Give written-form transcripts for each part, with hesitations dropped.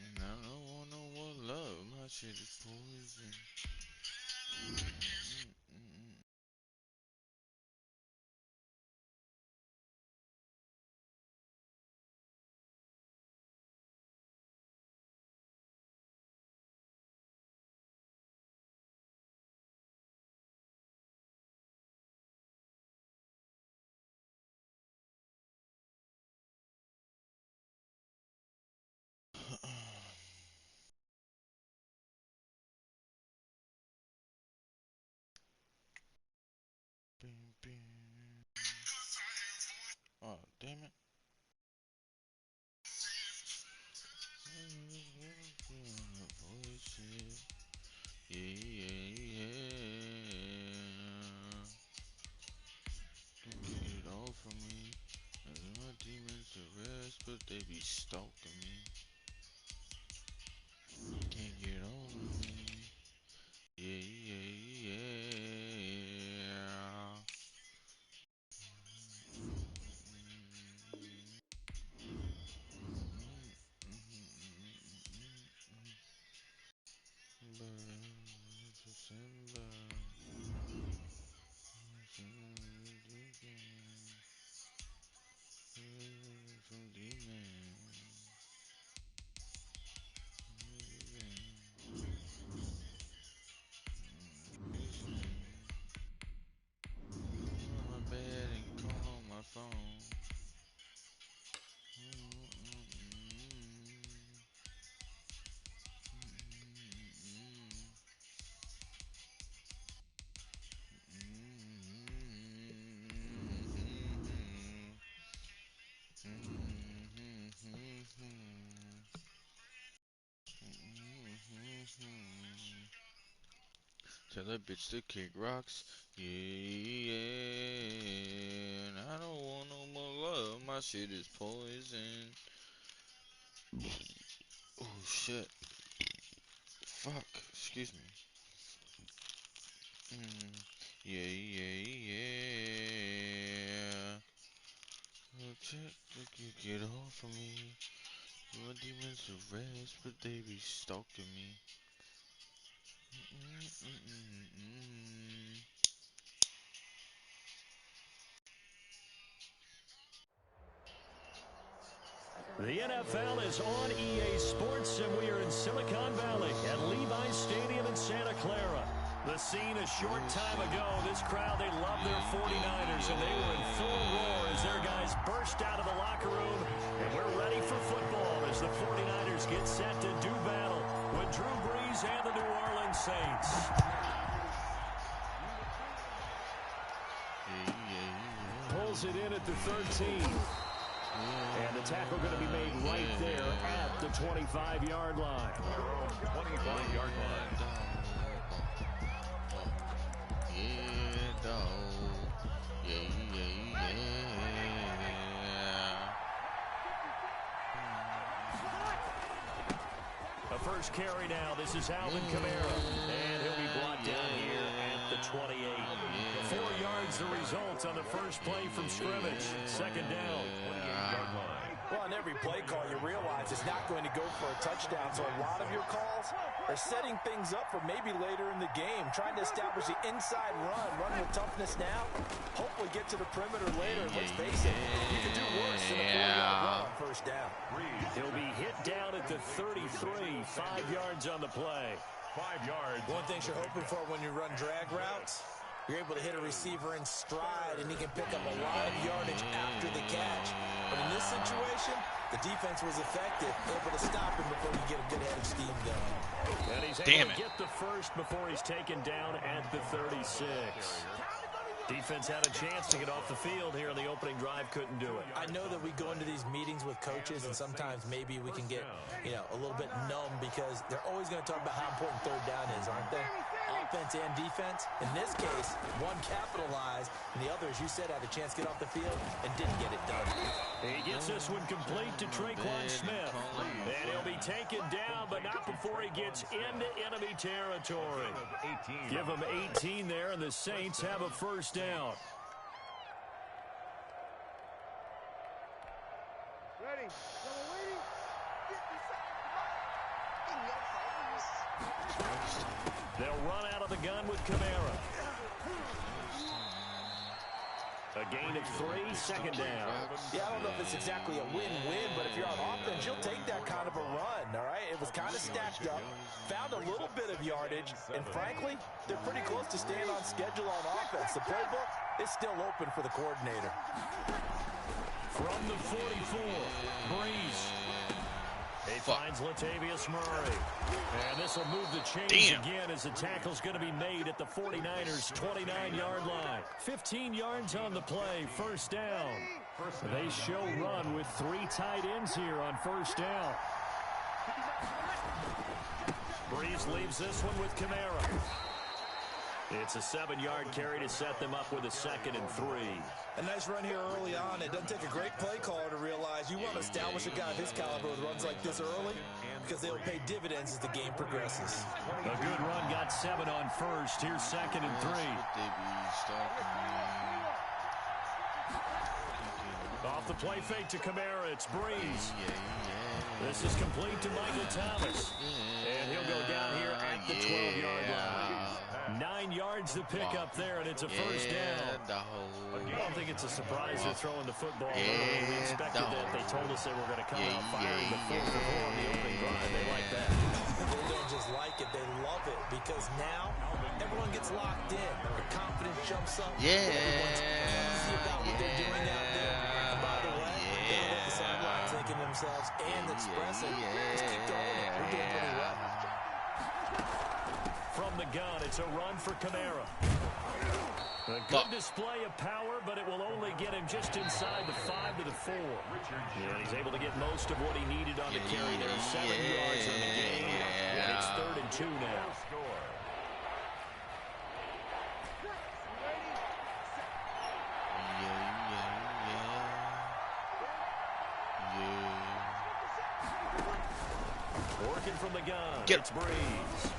And I don't want no more love. My shit is poison. Oh, damn it. Yeah. Don't get it all from me. My demons to rest, but they be stalking me. Can't get all of me. Yeah. My bed and call on my phone. Tell that bitch to kick rocks. Yeah. And I don't want no more love. My shit is poison. Oh shit. Fuck. Excuse me. Yeah. You get off of me. Your demons to rest, but they be stalking me. The NFL is on EA Sports, and we are in Silicon Valley at Levi's Stadium in Santa Clara. The scene a short time ago, this crowd, they love their 49ers, and they were in full roar as their guys burst out of the locker room. And we're ready for football as the 49ers get set to do battle with Drew Brees and the New Orleans Saints. Pulls it in at the 13. And the tackle going to be made right there at the 25-yard line. 25-yard line. Yeah, dog. Yeah. A first carry now. This is Alvin Kamara. And he'll be brought down here at the 28. 4 yards the result on the first play from scrimmage. Second down. 28-yard line. Well, on every play call, you realize it's not going to go for a touchdown. So a lot of your calls are setting things up for maybe later in the game, trying to establish the inside run with toughness now, hopefully get to the perimeter later. And let's face it, you can do worse than a 40-yard run on first down. He'll be hit down at the 33, 5 yards on the play. 5 yards. One thing you're hoping for when you run drag routes, you're able to hit a receiver in stride, and he can pick up a lot of yardage after the catch. But in this situation, the defense was effective, able to stop him before you get a good head of steam going. And he's able to get the first before he's taken down at the 36. Defense had a chance to get off the field here in the opening drive, couldn't do it. I know that we go into these meetings with coaches, and sometimes maybe we can get, a little bit numb because they're always going to talk about how important third down is, aren't they? Offense and defense. In this case, one capitalized, and the other, as you said, had a chance to get off the field and didn't get it done. He gets this one complete to Traquan Smith. And he'll be taken down, but not before he gets into enemy territory. Give him 18 there, and the Saints have a first down. Ready. They'll run out of the gun with Kamara. A gain of 3, second down. Yeah, I don't know if it's exactly a win-win, but if you're on offense, you'll take that kind of a run, all right? It was kind of stacked up, found a little bit of yardage, and frankly, they're pretty close to staying on schedule on offense. The playbook is still open for the coordinator. From the 44, Breeze. He finds Latavius Murray. And this will move the chains again as the tackle's going to be made at the 49ers' 29-yard line. 15 yards on the play, first down. They show run with 3 tight ends here on first down. Breeze leaves this one with Kamara. It's a 7-yard carry to set them up with a 2nd and 3. A nice run here early on. It doesn't take a great play caller to realize you want to establish a guy of his caliber with runs like this early because they'll pay dividends as the game progresses. A good run, got 7 on first. Here's 2nd and 3. Off the play fake to Kamara, it's Breeze. This is complete to Michael Thomas. And he'll go down here at the 12-yard line. 9 yards to pick up there, and it's a first down. I don't think it's a surprise they're throwing the football. We expected that. They told us they were going to come out firing the fourth before on the opening drive. They like that. They don't just like it, they love it, because now everyone gets locked in. Their confidence jumps up. Everyone's easy about what they're doing out there. And by the way, they're on the sideline thinking to themselves and expressing, just keep going. We're doing pretty well. From the gun, it's a run for Kamara. A good display of power, but it will only get him just inside the 5 to the 4. And he's able to get most of what he needed on the carry there. 7 yards on the game. And it's 3rd and 2 now. Working from the gun. It's Breeze.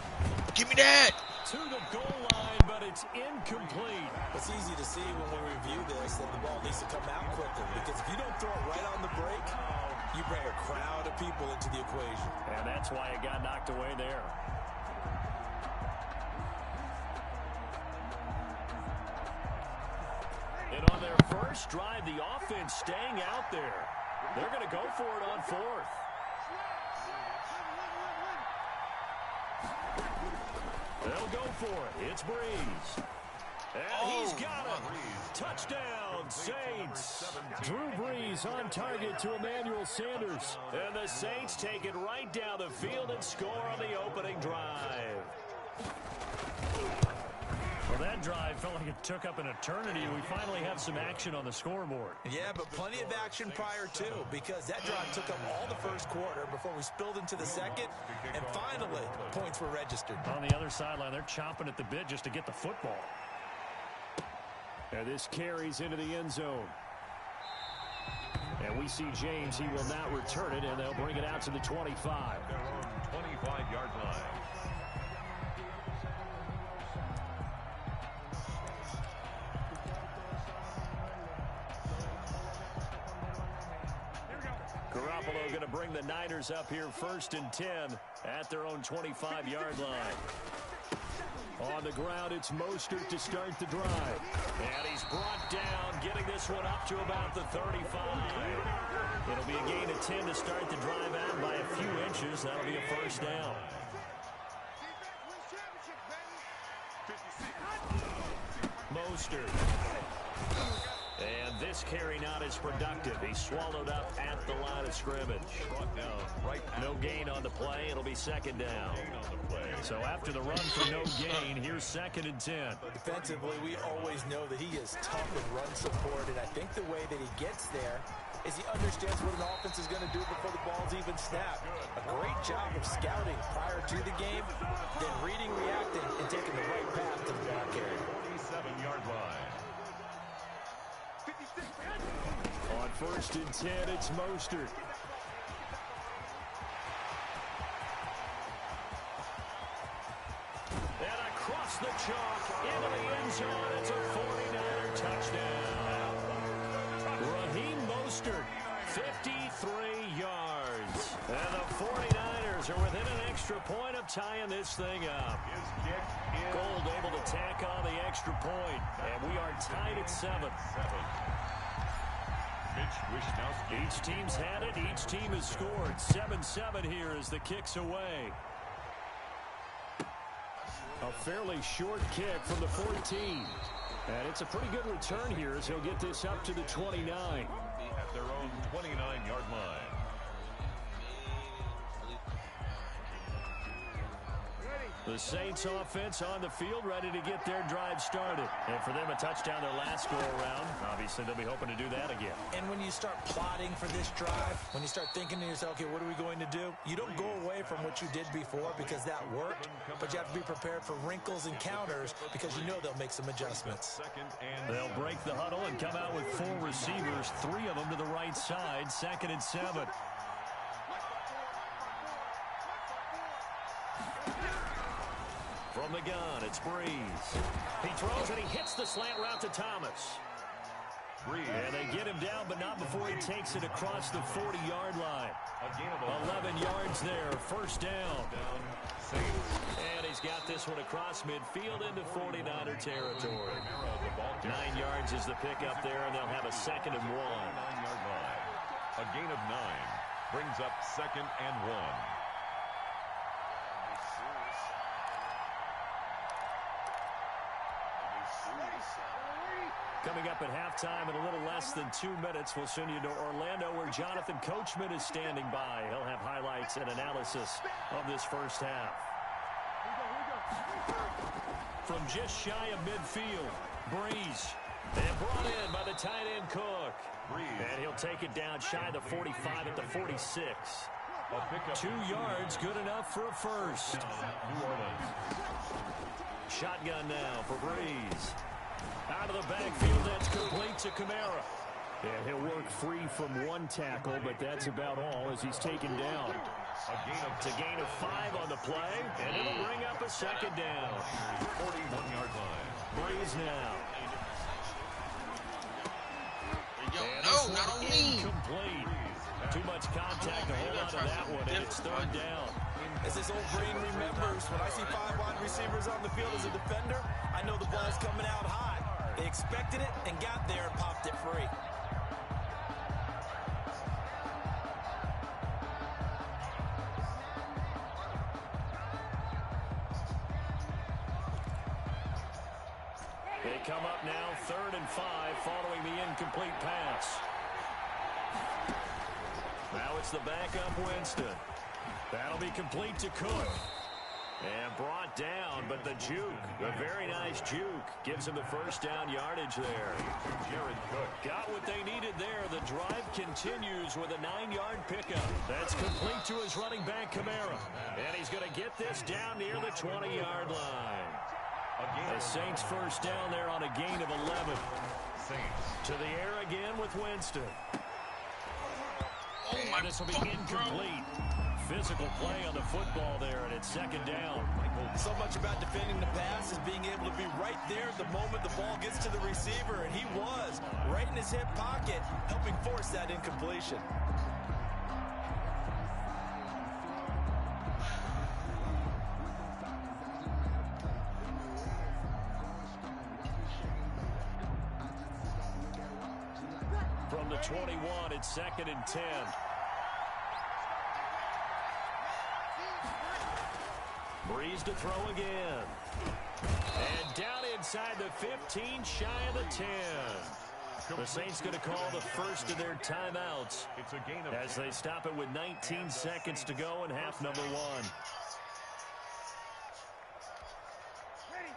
Give me that! To the goal line, but it's incomplete. It's easy to see when we review this that the ball needs to come out quicker, because if you don't throw it right on the break, you bring a crowd of people into the equation. And that's why it got knocked away there. And on their first drive, the offense staying out there. They're going to go for it on 4th. They'll go for it. It's Breeze. And he's got it. Touchdown, Saints. Drew Brees on target to Emmanuel Sanders. And the Saints take it right down the field and score on the opening drive. Well, that drive felt like it took up an eternity. We finally have some action on the scoreboard. Yeah, but plenty of action prior to, because that drive took up all the first quarter before we spilled into the second, and finally, points were registered. On the other sideline, they're chomping at the bit just to get the football. And this carries into the end zone. And we see James. He will not return it, and they'll bring it out to the 25. 25-yard line. Buffalo going to bring the Niners up here 1st and 10 at their own 25-yard line. On the ground, it's Mostert to start the drive. And he's brought down, getting this one up to about the 35. It'll be a gain of 10 to start the drive out by a few inches. That'll be a first down. Mostert. And this carry not as productive. He's swallowed up at the line of scrimmage. No gain on the play. It'll be 2nd down. So after the run for no gain, here's 2nd and 10. Defensively, we always know that he is tough in run support, and I think the way that he gets there is he understands what an offense is going to do before the ball's even snapped. A great job of scouting prior to the game, then reading, reacting, and taking the right path to the back area. 47-yard line. On 1st and 10, it's Mostert. And across the chalk into the end zone. It's a 49er touchdown. Raheem Mostert, 53 yards. And the 49ers are within an extra point of tying this thing up. Gold able to tack on the extra point. And we are tied at 7. Each team's had it. Each team has scored. 7-7 here as the kick's away. A fairly short kick from the 14. And it's a pretty good return here as he'll get this up to the 29. At their own 29-yard line. The Saints offense on the field, ready to get their drive started. And for them, a touchdown their last go-around. Obviously, they'll be hoping to do that again. And when you start plotting for this drive, when you start thinking to yourself, okay, what are we going to do? You don't go away from what you did before because that worked, but you have to be prepared for wrinkles and counters because you know they'll make some adjustments. They'll break the huddle and come out with 4 receivers, 3 of them to the right side, 2nd and 7. From the gun, it's Breeze. He throws and he hits the slant route to Thomas. And they get him down, but not before he takes it across the 40-yard line. 11 yards there, 1st down. And he's got this one across midfield into 49er territory. 9 yards is the pickup there, and they'll have a 2nd and 1. A gain of 9 brings up 2nd and 1. Coming up at halftime in a little less than 2 minutes, we'll send you to Orlando where Jonathan Coachman is standing by. He'll have highlights and analysis of this first half. From just shy of midfield, Breeze. And brought in by the tight end Cook. And he'll take it down shy of the 45 at the 46. 2 yards, good enough for a first. Shotgun now for Breeze. Out of the backfield, that's complete to Kamara. And he'll work free from 1 tackle, but that's about all as he's taken down. It's a gain of 5 on the play, and it'll bring up a 2nd down. 41-yard line. Breeze now. No, not on me. Incomplete. Too much contact to hold on to that one, and it's 3rd down. As this old brain remembers, when I see 5 wide receivers on the field as a defender, I know the ball's coming out high. They expected it and got there and popped it free. They come up now 3rd and 5 following the incomplete pass. Now it's the backup Winston. That'll be complete to Cook. And brought down, but the juke, a very nice juke, gives him the 1st down yardage there. Jared Cook got what they needed there. The drive continues with a 9-yard pickup. That's complete to his running back, Kamara. And he's going to get this down near the 20-yard line. The Saints 1st down there on a gain of 11. Saints to the air again with Winston. Oh, my This will be incomplete. Physical play on the football there, and it's 2nd down. So much about defending the pass is being able to be right there at the moment the ball gets to the receiver, and he was right in his hip pocket, helping force that incompletion. from the 21. It's 2nd and 10. Breeze to throw again. And down inside the 15, shy of the 10. The Saints going to call the first of their timeouts as they stop it with 19 seconds to go in half number 1.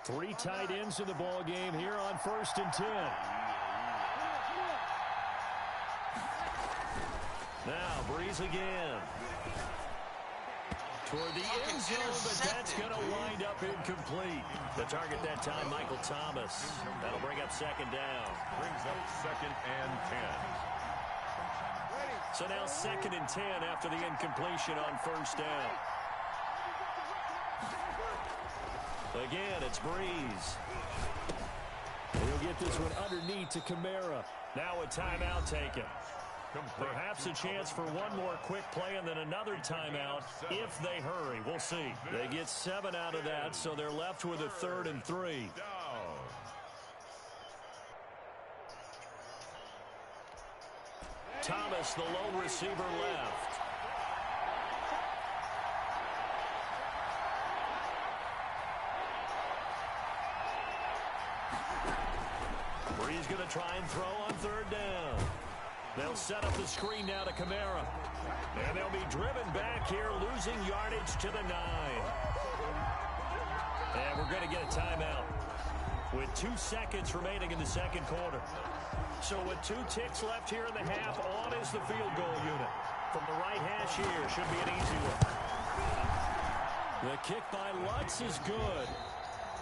3 tight ends in the ball game here on 1st and 10. Now Breeze again. Toward the end zone, but that's going to wind up incomplete. The target that time, Michael Thomas. That'll bring up 2nd down. Brings up 2nd and 10. So now 2nd and 10 after the incompletion on 1st down. Again, it's Breeze. He'll get this one underneath to Kamara. Now a timeout taken. Perhaps a chance for one more quick play and then another timeout if they hurry. We'll see. They get 7 out of that, so they're left with a 3rd and 3. Thomas, the lone receiver, left. Breeze going to try and throw on 3rd down. They'll set up the screen now to Kamara. And they'll be driven back here, losing yardage to the 9. And we're going to get a timeout with 2 seconds remaining in the 2nd quarter. So with 2 ticks left here in the half, on is the field goal unit. From the right hash here, should be an easy one. The kick by Lutz is good.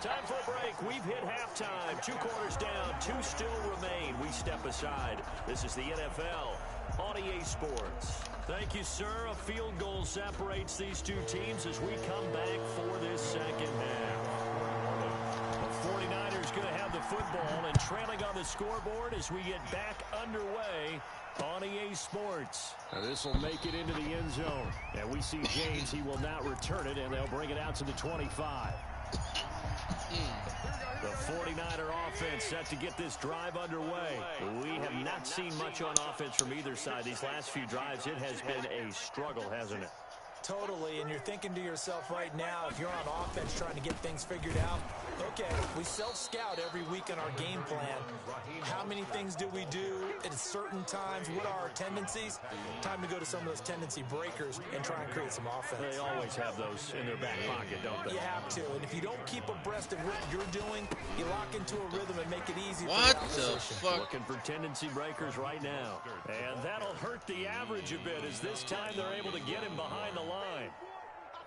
Time for a break. We've hit halftime. 2 quarters down. 2 still remain. We step aside. This is the NFL on EA Sports. Thank you, sir. A field goal separates these 2 teams as we come back for this 2nd half. The 49ers going to have the football and trailing on the scoreboard as we get back underway on EA Sports. Now this will make it into the end zone. And we see James. He will not return it, and they'll bring it out to the 25. The 49er offense set to get this drive underway. We have not seen much on offense from either side. These last few drives, it has been a struggle, hasn't it? Totally, and you're thinking to yourself right now, if you're on offense trying to get things figured out, okay, we self-scout every week on our game plan. How many things do we do at certain times? What are our tendencies? Time to go to some of those tendency breakers and try and create some offense. They always have those in their back pocket, don't they? You have to, and if you don't keep abreast of what you're doing, you lock into a rhythm and make it easy what for the the fuck? Looking for tendency breakers right now. And that'll hurt the average a bit as this time they're able to get him behind the line.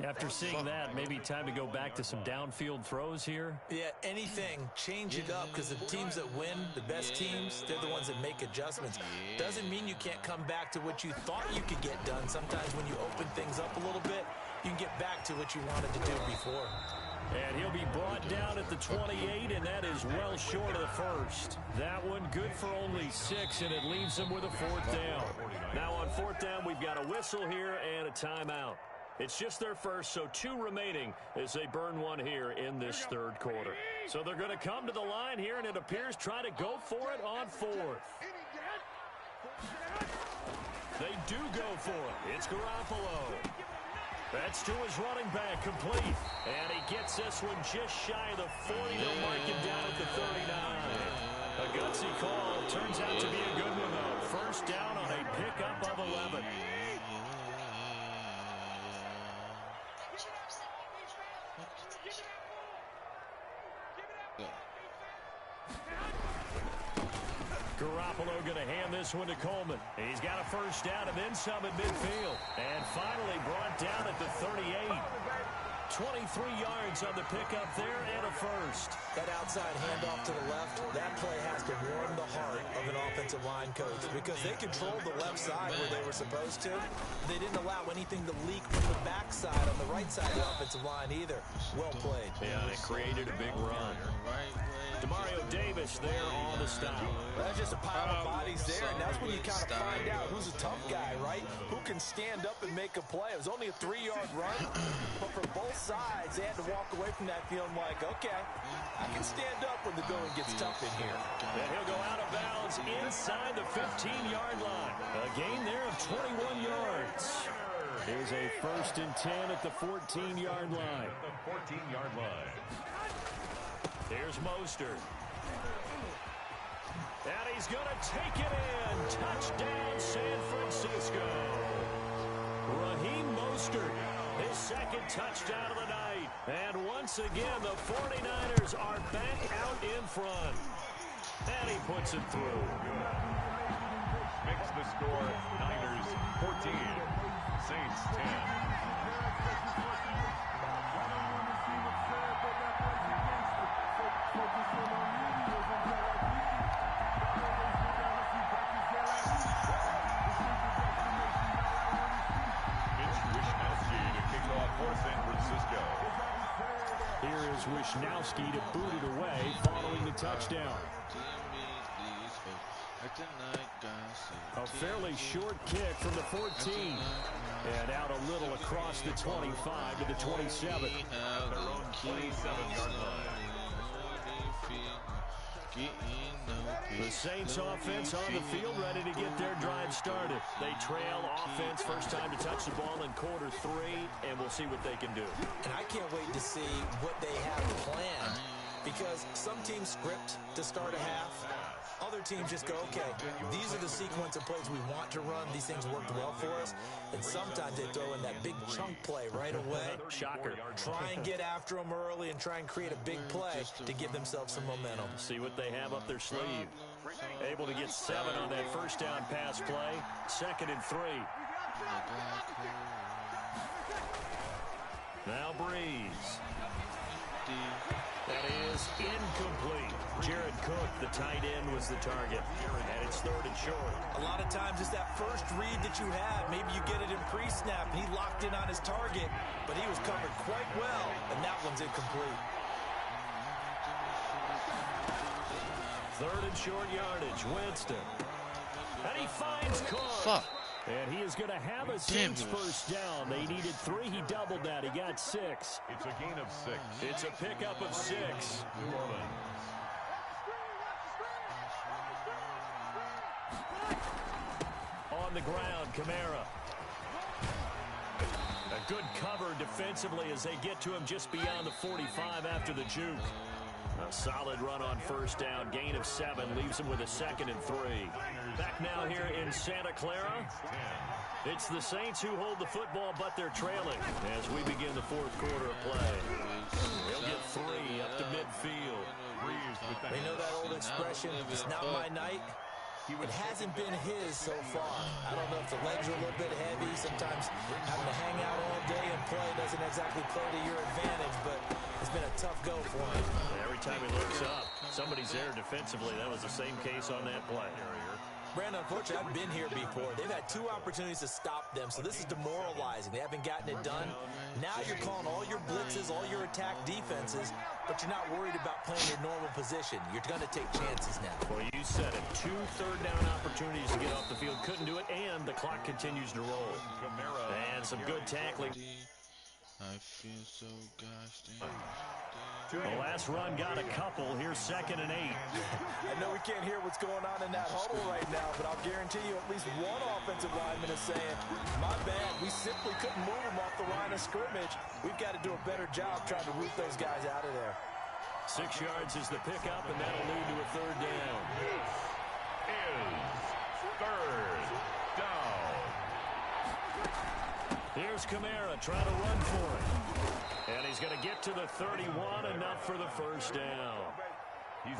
After seeing that, maybe time to go back to some downfield throws here. Yeah, anything. Change it up because the teams that win, the best teams, they're the ones that make adjustments. Doesn't mean you can't come back to what you thought you could get done. Sometimes when you open things up a little bit, you can get back to what you wanted to do before. And he'll be brought down at the 28, and that is well short of the first. That one good for only 6, and it leaves them with a 4th down. Now on 4th down, we've got a whistle here and a timeout. It's just their first, so 2 remaining as they burn one here in this 3rd quarter. So they're going to come to the line here, and it appears try to go for it on 4th. They do go for it. It's Garoppolo. That's to his running back, complete. And he gets this one just shy of the 40. They'll mark him down at the 39. A gutsy call. Turns out to be a good one, though. 1st down on a pickup of 11. Garoppolo going to hand this one to Coleman. He's got a 1st down and then some at midfield. And finally brought down at the 38. 23 yards on the pickup there and a 1st. That outside handoff to the left, that play has to warm the heart of an offensive line coach because they controlled the left side where they were supposed to. They didn't allow anything to leak from the backside on the right side of the offensive line either. Well played. Yeah, they created a big run. Demario Davis there on the stop. That's just a pile of bodies there, and that's when you kind of find out who's a tough guy, right? Who can stand up and make a play. It was only a 3-yard run, but for both sides, they had to walk away from that feeling like, okay, I can stand up when the going gets tough in here. And he'll go out of bounds inside the 15-yard line. A gain there of 21 yards. Here's a 1st and 10 at the 14-yard line. The 14-yard line. Here's Mostert. And he's going to take it in. Touchdown, San Francisco. Raheem Mostert, his 2nd touchdown of the night. And once again, the 49ers are back out in front. And he puts it through. Makes the score Niners 14, Saints 10. Here is Wisnowski to boot it away following the touchdown. A fairly short kick from the 14. And out a little across the 25 to the 27. Their own 27-yard line. The Saints offense on the field ready to get their drive started. They trail offense first time to touch the ball in quarter 3, and we'll see what they can do. And I can't wait to see what they have planned, because some teams script to start a half. Other teams just go, okay, these are the sequence of plays we want to run. These things worked well for us. And sometimes they throw in that big chunk play right away. Shocker. Try and get after them early and try and create a big play to give themselves some momentum. See what they have up their sleeve. Able to get 7 on that first down pass play. 2nd and 3. Now Breeze. That is incomplete. Jared Cook, the tight end, was the target. And it's 3rd and short. A lot of times it's that first read that you have. Maybe you get it in pre-snap, and he locked in on his target, but he was covered quite well, and that one's incomplete. 3rd and short yardage. Winston. And he finds Cook. Fuck. And he is going to have a Saints first down. They needed 3. He doubled that. He got 6. It's a gain of 6. It's a pickup of 6. New Orleans. On the ground, Kamara. A good cover defensively as they get to him just beyond the 45 after the juke. A solid run on first down. Gain of 7 leaves him with a 2nd and 3. Back now here in Santa Clara. It's the Saints who hold the football, but they're trailing as we begin the 4th quarter of play. They'll get 3 up to midfield. They know that old expression, it's not my night. It hasn't been his so far. I don't know if the legs are a little bit heavy. Sometimes having to hang out all day and play doesn't exactly play to your advantage, but it's been a tough go for him. Every time he looks up, somebody's there defensively. That was the same case on that play. Brandon, unfortunately, I've been here before. They've had 2 opportunities to stop them, so this is demoralizing. They haven't gotten it done. Now you're calling all your blitzes, all your attack defenses, but you're not worried about playing your normal position. You're going to take chances now. Well, you said it. 2 third-down opportunities to get off the field. Couldn't do it, and the clock continues to roll. And some good tackling. I feel so gosh damn. The last run got a couple. Here's 2nd and 8. I know we can't hear what's going on in that huddle right now, but I'll guarantee you at least one offensive lineman is saying, my bad, we simply couldn't move them off the line of scrimmage. We've got to do a better job trying to root those guys out of there. 6 yards is the pickup, and that'll lead to a 3rd down. Is 3rd down. Here's Kamara trying to run for it. And he's going to get to the 31, enough for the first down.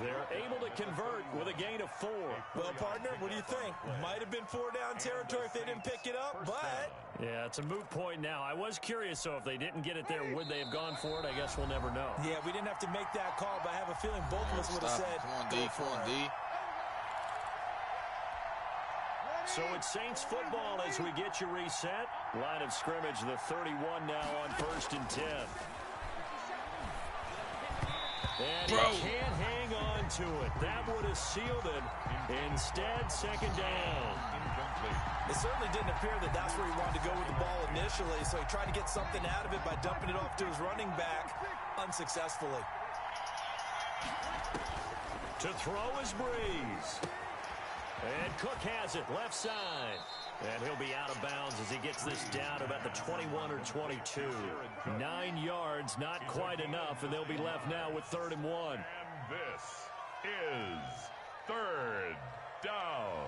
They're able to convert with a gain of 4. Well, partner, what do you think? Might have been 4-down territory if they didn't pick it up, but... Yeah, it's a moot point now. I was curious, so if they didn't get it there, would they have gone for it? I guess we'll never know. Yeah, we didn't have to make that call, but I have a feeling both of us would have said, Come on, D. Come on, D. So it's Saints football as we get you reset. Line of scrimmage, the 31 now on 1st and 10. And he can't hang on to it. That would have sealed it. Instead, second down. It certainly didn't appear that that's where he wanted to go with the ball initially, so he tried to get something out of it by dumping it off to his running back unsuccessfully. To throw is Breeze. And Cook has it, left side. And he'll be out of bounds as he gets this down about the 21 or 22. 9 yards, not quite enough, and they'll be left now with 3rd and 1. And this is 3rd down.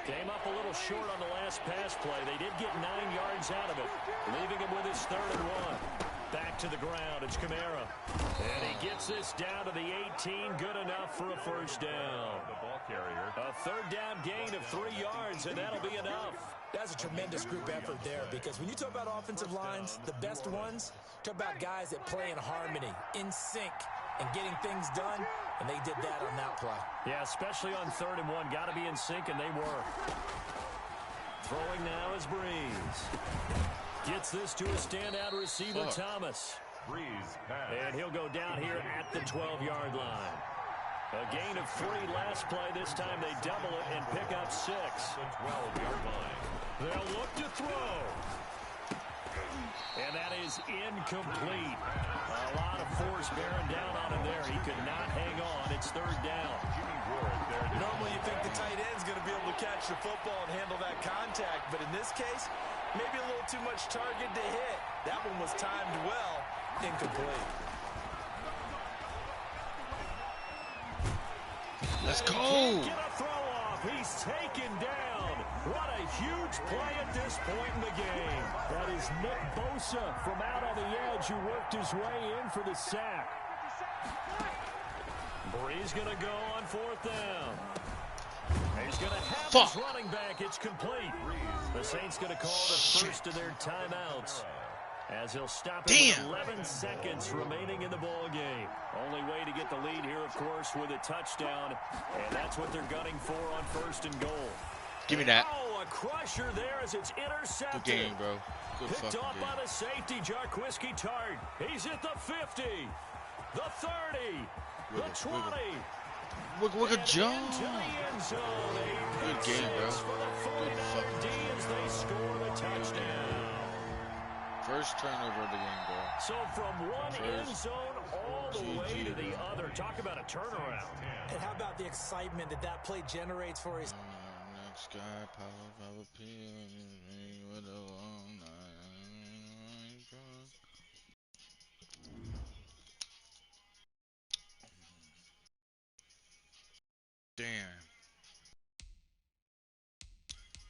Came up a little short on the last pass play. They did get 9 yards out of it, leaving him with his 3rd and 1. Back to the ground, it's Kamara. And he gets this down to the 18, good enough for a first down. The ball carrier. A 3rd down gain of 3 yards, and that'll be enough. That's a tremendous group effort there, because when you talk about offensive lines, the best ones, talk about guys that play in harmony, in sync, and getting things done, and they did that on that play. Yeah, especially on 3rd and 1. Got to be in sync, and they were. Throwing now is Breeze. Gets this to a standout receiver, Thomas. Breeze pass. And he'll go down here at the 12-yard line. A gain of 3 last play. This time they double it and pick up 6. The 12-yard line. They'll look to throw. And that is incomplete. A lot of force bearing down on him there. He could not hang on. It's 3rd down. Normally you think the tight end's going to be able to catch the football and handle that contact, but in this case, maybe a little too much target to hit. That one was timed well. Incomplete. Let's go. Get a throw off. He's taken down. What a huge play at this point in the game. That is Nick Bosa from out on the edge who worked his way in for the sack. Breeze going to go on 4th down. He's going to have his running back. It's complete. The Saints going to call the first of their timeouts as he'll stop it with 11 seconds remaining in the ball game. Only way to get the lead here, of course, with a touchdown, and that's what they're gunning for on 1st and goal. Give me that. Oh, a crusher there as it's intercepted. Good game, bro. Good Picked off game. by the safety, Jarquiski Tart. He's at the 50, the 30, the 20. Wiggle Joe. Good game, bro. Good fucking game. As they score the touchdown. First turnover of the game, bro. So from one end zone all the way to the other. Talk about a turnaround. And how about the excitement that that play generates for his... Next guy, power, with a long night. Damn.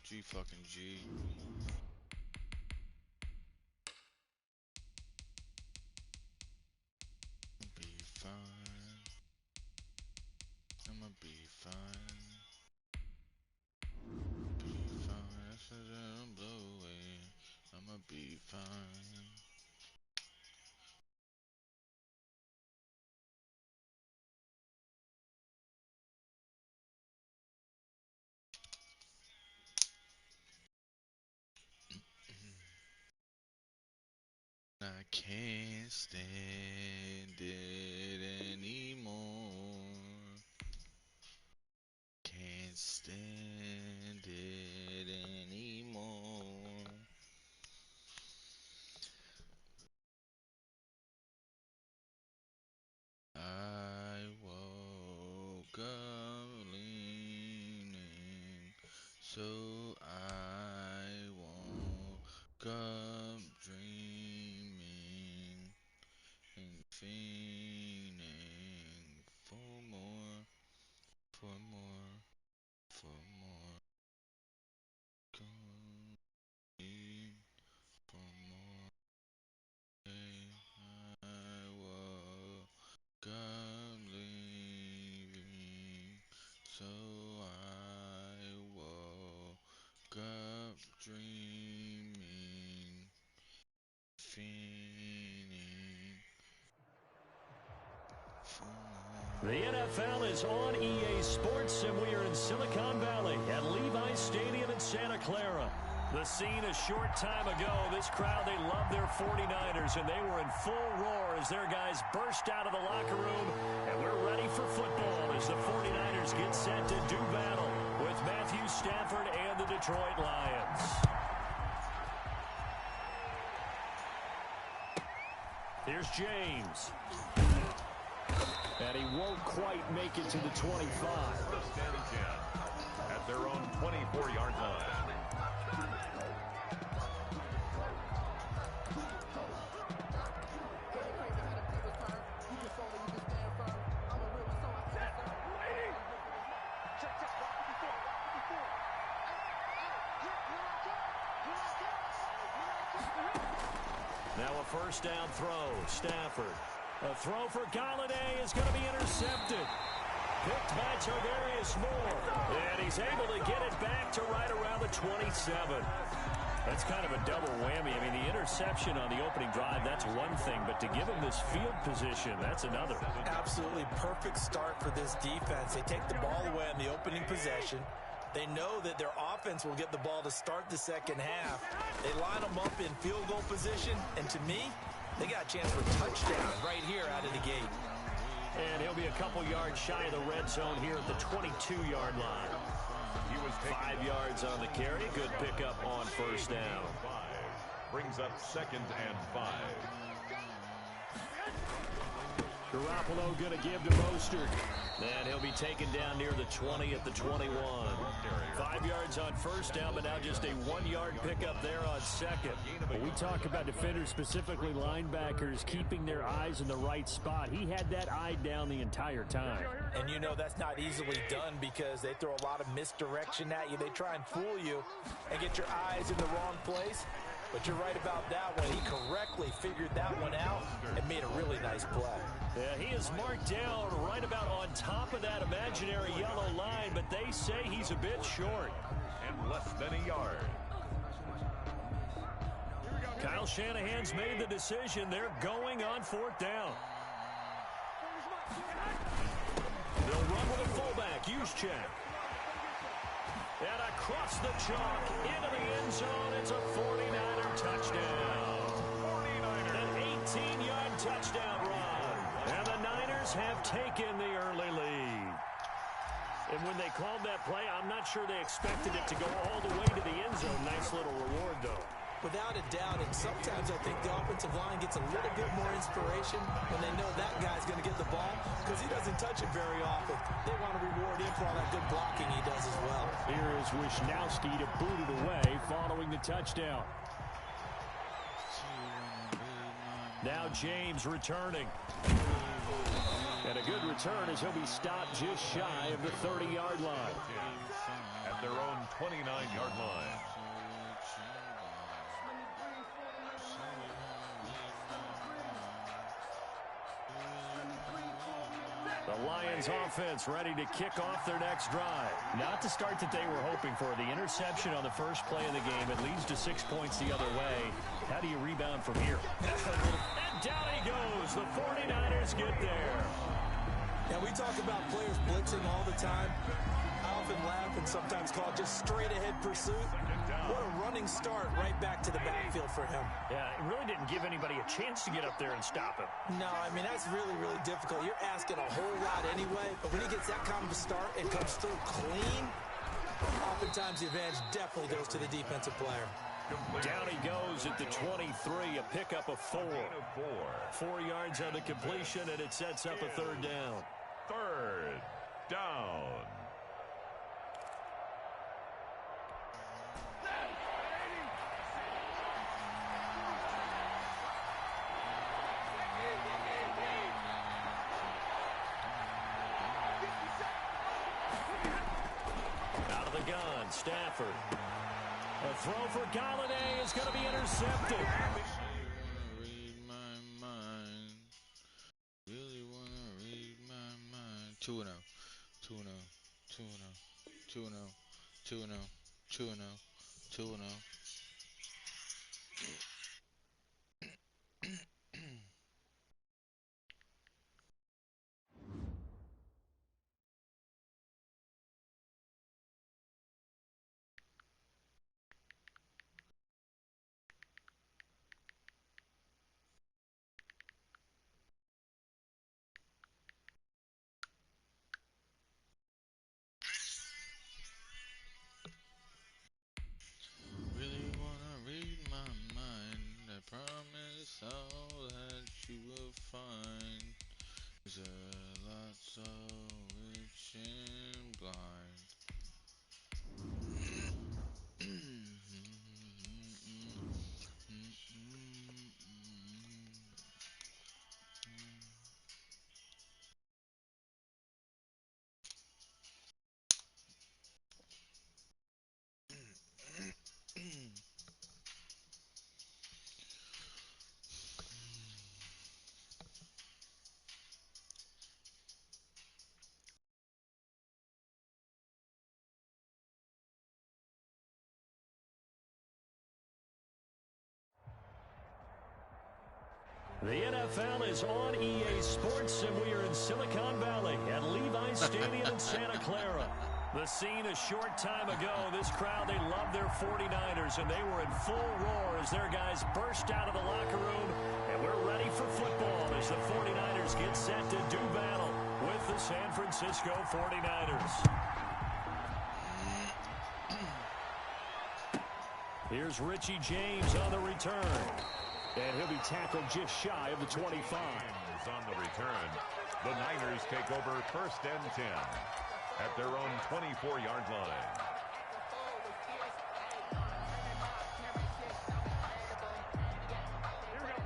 G fucking G. Be fine. I'ma be fine. Be fine. I said I'll blow away. I'ma be fine. I can't stand it anymore. Can't stand it anymore. I woke up leaning, so I woke up dreaming and fiending for more, for more, for more. Going for more. I woke up leaving, so I woke up dreaming, fiending for more. The NFL is on EA Sports, and we are in Silicon Valley at Levi Stadium in Santa Clara. The scene a short time ago, this crowd, they love their 49ers, and they were in full roar as their guys burst out of the locker room. And we're ready for football as the 49ers get set to do battle with Matthew Stafford and the Detroit Lions. Here's James. And he won't quite make it to the 25. First down and 10 at their own 24-yard line. Now a first down throw. Stafford. A throw for Galladay is going to be intercepted. Picked by Tarvarius Moore. And he's able to get it back to right around the 27. That's kind of a double whammy. I mean, the interception on the opening drive, that's one thing. But to give him this field position, that's another. Absolutely perfect start for this defense. They take the ball away on the opening possession. They know that their offense will get the ball to start the second half. They line them up in field goal position. And to me, they got a chance for a touchdown right here out of the gate. And he'll be a couple yards shy of the red zone here at the 22-yard line. He was 5 yards on the carry. Good pickup on first down. Brings up 2nd and 5. Garoppolo going to give to Mostert. And he'll be taken down near the 20 at the 21. 5 yards on first down, but now just a 1-yard pickup there on second. When we talk about defenders, specifically linebackers, keeping their eyes in the right spot, he had that eye down the entire time. And you know that's not easily done because they throw a lot of misdirection at you. They try and fool you and get your eyes in the wrong place. But you're right about that one. He correctly figured that one out and made a really nice play. Yeah, he is marked down right about on top of that imaginary yellow line, but they say he's a bit short. And less than a yard. Kyle Shanahan's made the decision. They're going on 4th down. They'll run with a fullback. Juszczyk. And across the chalk into the end zone. It's a 49er touchdown. An 18-yard touchdown run. And the Niners have taken the early lead. And when they called that play, I'm not sure they expected it to go all the way to the end zone. Nice little reward, though. Without a doubt, and sometimes I think the offensive line gets a little bit more inspiration when they know that guy's going to get the ball because he doesn't touch it very often. They want to reward him for all that good blocking he does as well. Here is Wisnowski to boot it away following the touchdown. Now James returning. And a good return as he'll be stopped just shy of the 30-yard line. At their own 29-yard line. The Lions offense ready to kick off their next drive. Not the start that they were hoping for. The interception on the first play of the game. It leads to 6 points the other way. How do you rebound from here? And down he goes. The 49ers get there. Now, we talk about players blitzing all the time. I often laugh and sometimes call it just straight-ahead pursuit. What a running start right back to the backfield for him. Yeah, it really didn't give anybody a chance to get up there and stop him. No, I mean, that's really, really difficult. You're asking a whole lot anyway, but when he gets that kind of a start and comes through clean, oftentimes the advantage definitely goes to the defensive player. Down he goes at the 23, a pickup of 4. 4 yards on the completion, and it sets up a 3rd down. 3rd down. Out of the gun, Stafford. A throw for Galladay is going to be intercepted. Read my mind. Really wanna read my mind. 2-0. 2-0. 2-0. 2-0. 2-0. 2-0. 2-0. all that you will find is a lot so rich and blind. The NFL is on EA Sports, and we are in Silicon Valley at Levi Stadium in Santa Clara. The scene a short time ago, this crowd, they love their 49ers, and they were in full roar as their guys burst out of the locker room, and we're ready for football as the 49ers get set to do battle with the San Francisco 49ers. Here's Richie James on the return. And he'll be tackled just shy of the 25. Is on the return. The Niners take over 1st and 10 at their own 24-yard line. Here we go.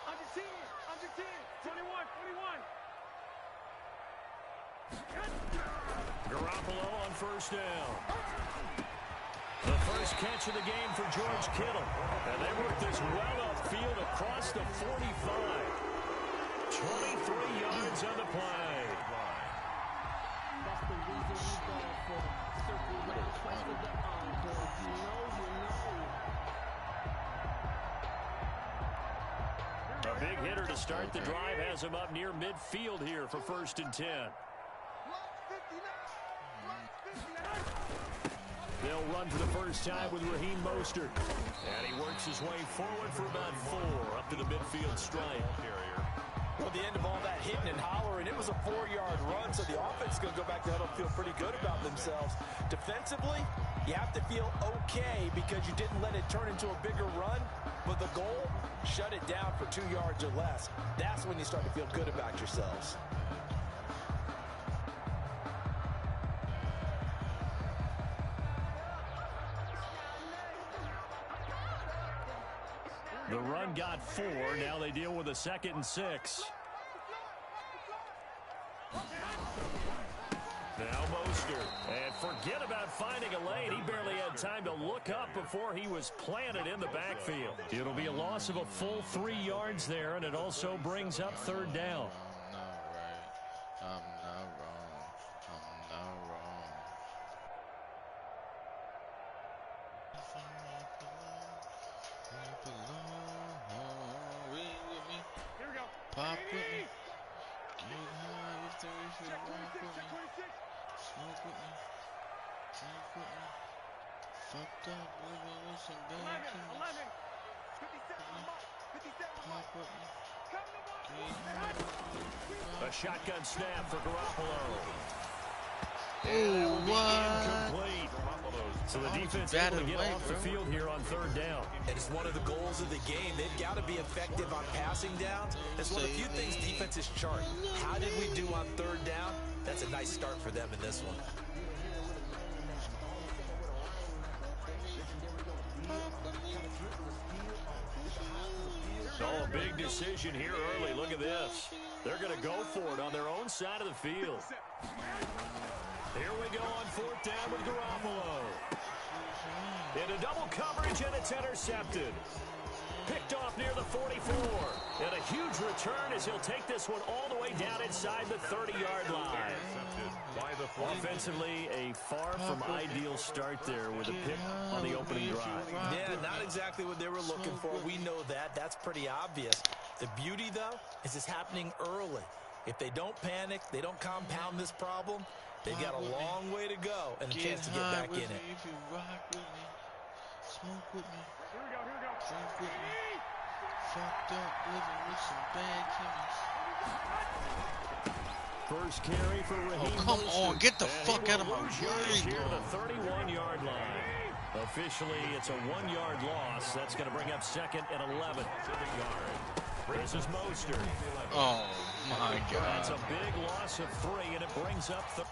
Under 10. Under 10. 21. 21. Garoppolo on 1st down. The first catch of the game for George Kittle. And they work this well upfield across the 45. 23 yards on the play. That's the reason we go for circle right, press the encore. You know. A big hitter to start the drive has him up near midfield here for 1st and 10. They'll run for the first time with Raheem Mostert. And he works his way forward for about 4 up to the midfield stripe. Well, the end of all that hitting and hollering, it was a 4-yard run, so the offense is going to go back to huddle and feel pretty good about themselves. Defensively, you have to feel okay because you didn't let it turn into a bigger run, but the goal, shut it down for 2 yards or less. That's when you start to feel good about yourselves. The run got 4. Now they deal with a 2nd and 6. Now Mostert. And forget about finding a lane. He barely had time to look up before he was planted in the backfield. It'll be a loss of a full 3 yards there, and it also brings up 3rd down. Pop with me. Get high if there is a rock with me. Smoke with me. Drink with me. Fucked up living with some bad chemicals. Pop with me. A shotgun snap for Garoppolo. Oh, what? Incomplete. So the defense able to get off the field here on 3rd down. And it's one of the goals of the game. They've got to be effective on passing down. It's one of the few things defenses chart. How did we do on 3rd down? That's a nice start for them in this one. So a big decision here early. Look at this. They're going to go for it on their own side of the field. Here we go on 4th down with Garoppolo. Into double coverage, and it's intercepted. Picked off near the 44. And a huge return as he'll take this one all the way down inside the 30-yard line. Offensively, a far from ideal start there with a pick on the opening drive. Yeah, not exactly what they were looking for. We know that. That's pretty obvious. The beauty, though, is it's happening early. If they don't panic, they don't compound this problem, they've got a long way to go and a chance to get back in it. If you rock with me, smoke with me. Here we go. Drink with me. Fucked up living with some bad chemicals. First carry for Raheem. Oh, come on. Get the fuck out of my way, here bro. to the 31-yard line. Officially, it's a 1-yard loss. That's going to bring up 2nd and 11. To the yard. This is Mostert. Oh, my God. That's a big loss of 3, and it brings up the...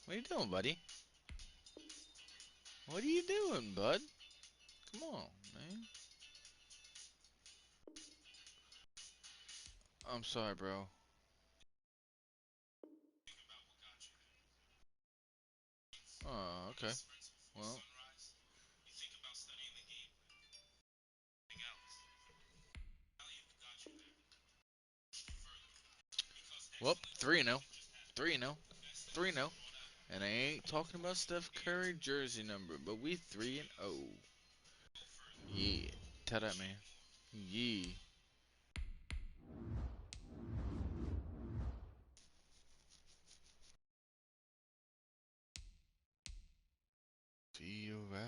What are you doing, buddy? What are you doing, bud? Come on, man. I'm sorry, bro. Oh, okay. Well. Well, 3-0. 3-0. 3-0. And I ain't talking about Steph Curry jersey number, but we 3-0. Yeah. Tell that, man. Yeah. Feel right.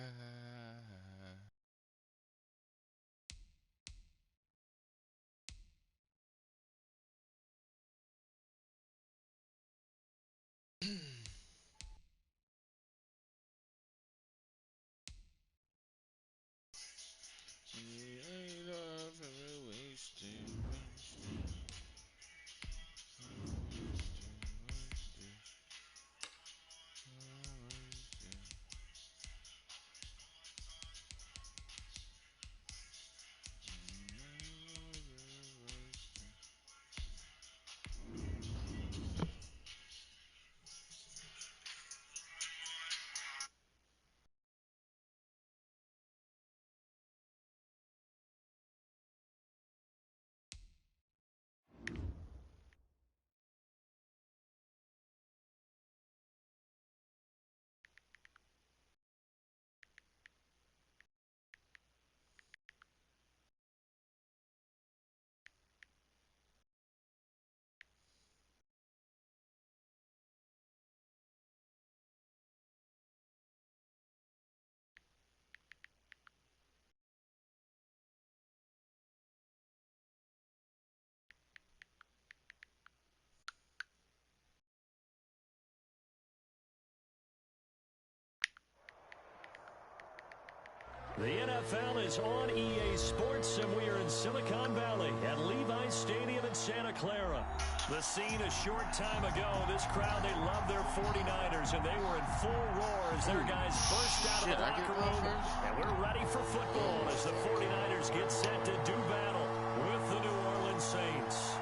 The NFL is on EA Sports, and we are in Silicon Valley at Levi's Stadium in Santa Clara. The scene a short time ago, this crowd, they love their 49ers, and they were in full roar as their guys burst out of the locker room. And we're ready for football as the 49ers get set to do battle with the New Orleans Saints.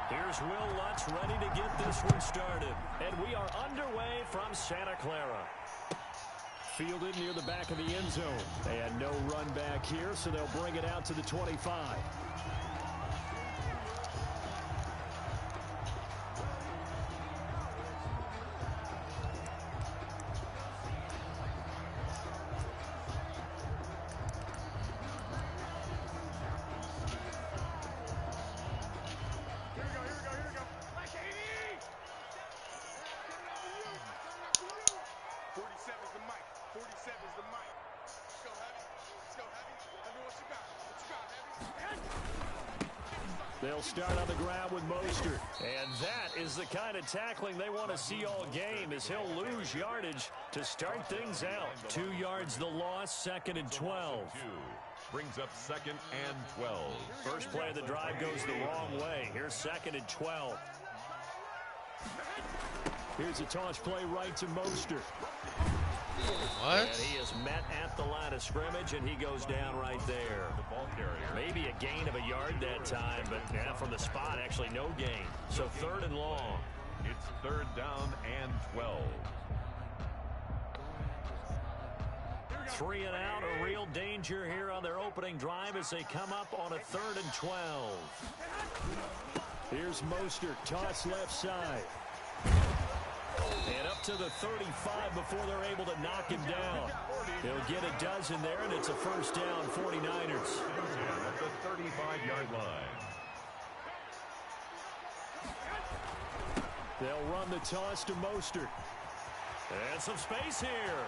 Here's Will Lutz ready to get this one started. And we are underway from Santa Clara. Fielded near the back of the end zone. They had no run back here, so they'll bring it out to the 25. They'll start on the ground with Mostert. And that is the kind of tackling they want to see all game, as he'll lose yardage to start things out. 2 yards the loss, 2nd and 12. Brings up 2nd and 12. First play of the drive goes the wrong way. Here's 2nd and 12. Here's a toss play right to Mostert. What? And he is met at the line of scrimmage, and he goes down right there. The ball carrier. Maybe a gain of a yard that time, but yeah, from the spot, actually no gain. So 3rd and long. It's 3rd down and 12. 3 and out, a real danger here on their opening drive as they come up on a 3rd and 12. Here's Mostert, toss left side. And up to the 35 before they're able to knock him down. He'll get a dozen there, and it's a first down, 49ers. At the 35-yard line. They'll run the toss to Mostert. And some space here.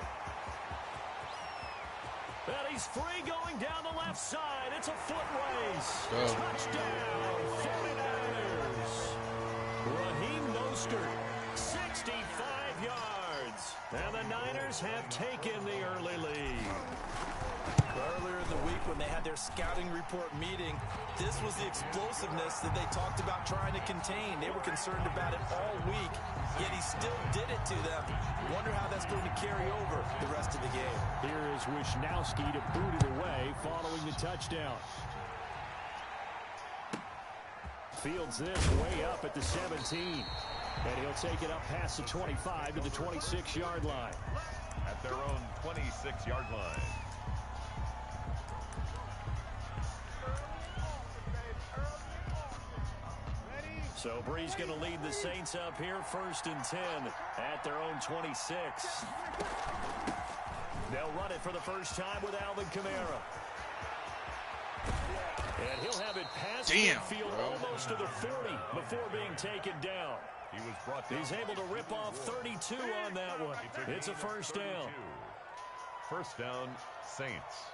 And he's free going down the left side. It's a foot race. Touchdown, 49ers. Raheem Mostert, 65 yards. downs. And the Niners have taken the early lead. Earlier in the week when they had their scouting report meeting, this was the explosiveness that they talked about trying to contain. They were concerned about it all week, yet he still did it to them. Wonder how that's going to carry over the rest of the game. Here is Wisnowski to boot it away following the touchdown. Fields this way up at the 17. And he'll take it up past the 25 to the 26-yard line. At their own 26-yard line. So Bree's going to lead the Saints up here, 1st and 10 at their own 26. They'll run it for the first time with Alvin Kamara. And he'll have it past midfield almost to the 40 before being taken down. He's able to rip off 32 on that one. It's a first down. First down, Saints.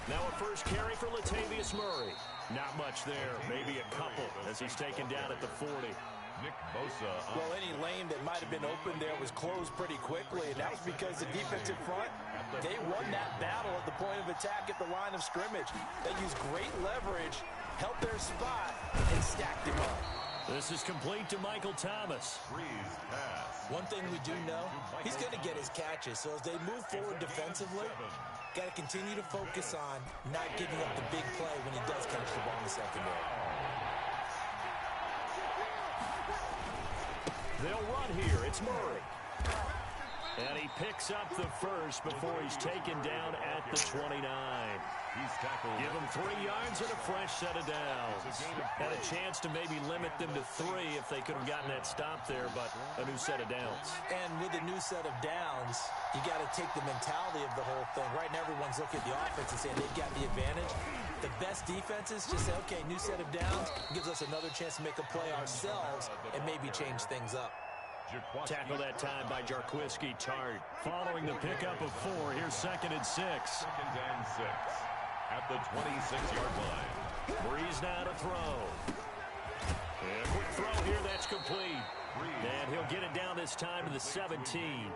Now a first carry for Latavius Murray. Not much there, maybe a couple as he's taken down at the 40. Nick Bosa. Well, any lane that might have been open there was closed pretty quickly, and that was because the defensive front, they won that battle at the point of attack at the line of scrimmage. They used great leverage, held their spot, and stacked him up. This is complete to Michael Thomas. Breeze pass. One thing we do know, he's going to get his catches. So as they move forward defensively, got to continue to focus on not giving up the big play when he does catch the ball in the secondary. They'll run here. It's Murray. And he picks up the first before he's taken down at the 29. He's tackled. Give him 3 yards and a fresh set of downs. Had a chance to maybe limit them to 3 if they could have gotten that stop there, but a new set of downs. And with a new set of downs, you got to take the mentality of the whole thing. Right now, everyone's looking at the offense and saying they've got the advantage. The best defenses just say, okay, new set of downs gives us another chance to make a play ourselves and maybe change things up. Tackle that time by Jarquiski Tart. Following the pickup of 4, here's 2nd and 6. 2nd and 6 at the 26-yard line. Breeze now to throw. And a quick throw here, that's complete. And he'll get it down this time to the 17.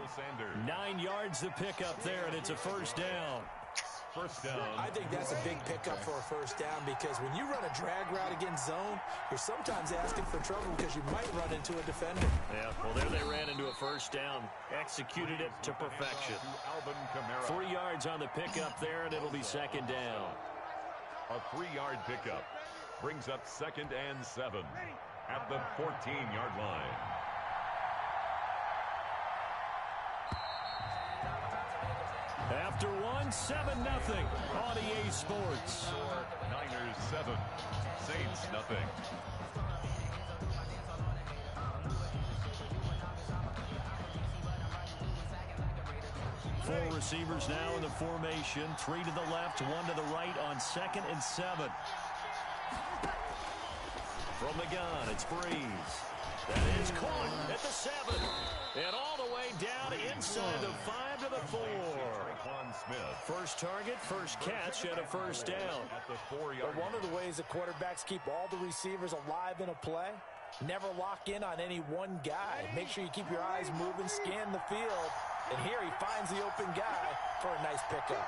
9 yards the pickup there, and it's a first down. First down. I think that's a big pickup for a first down because when you run a drag route against zone, you're sometimes asking for trouble because you might run into a defender. Yeah, well, there they ran into a first down. Executed it to perfection. 3 yards on the pickup there, and it'll be 2nd down. A 3-yard pickup brings up 2nd and 7 at the 14-yard line. After 7-0 on EA Sports. Niners 7, Saints nothing. Four receivers now in the formation. 3 to the left, 1 to the right on 2nd and 7. From the gun, it's Breeze. That is caught at the 7. And all the way down inside the 5 to the 4. First target, first catch, and a first down. But one of the ways the quarterbacks keep all the receivers alive in a play, never lock in on any one guy. Make sure you keep your eyes moving, scan the field. And here he finds the open guy for a nice pickup.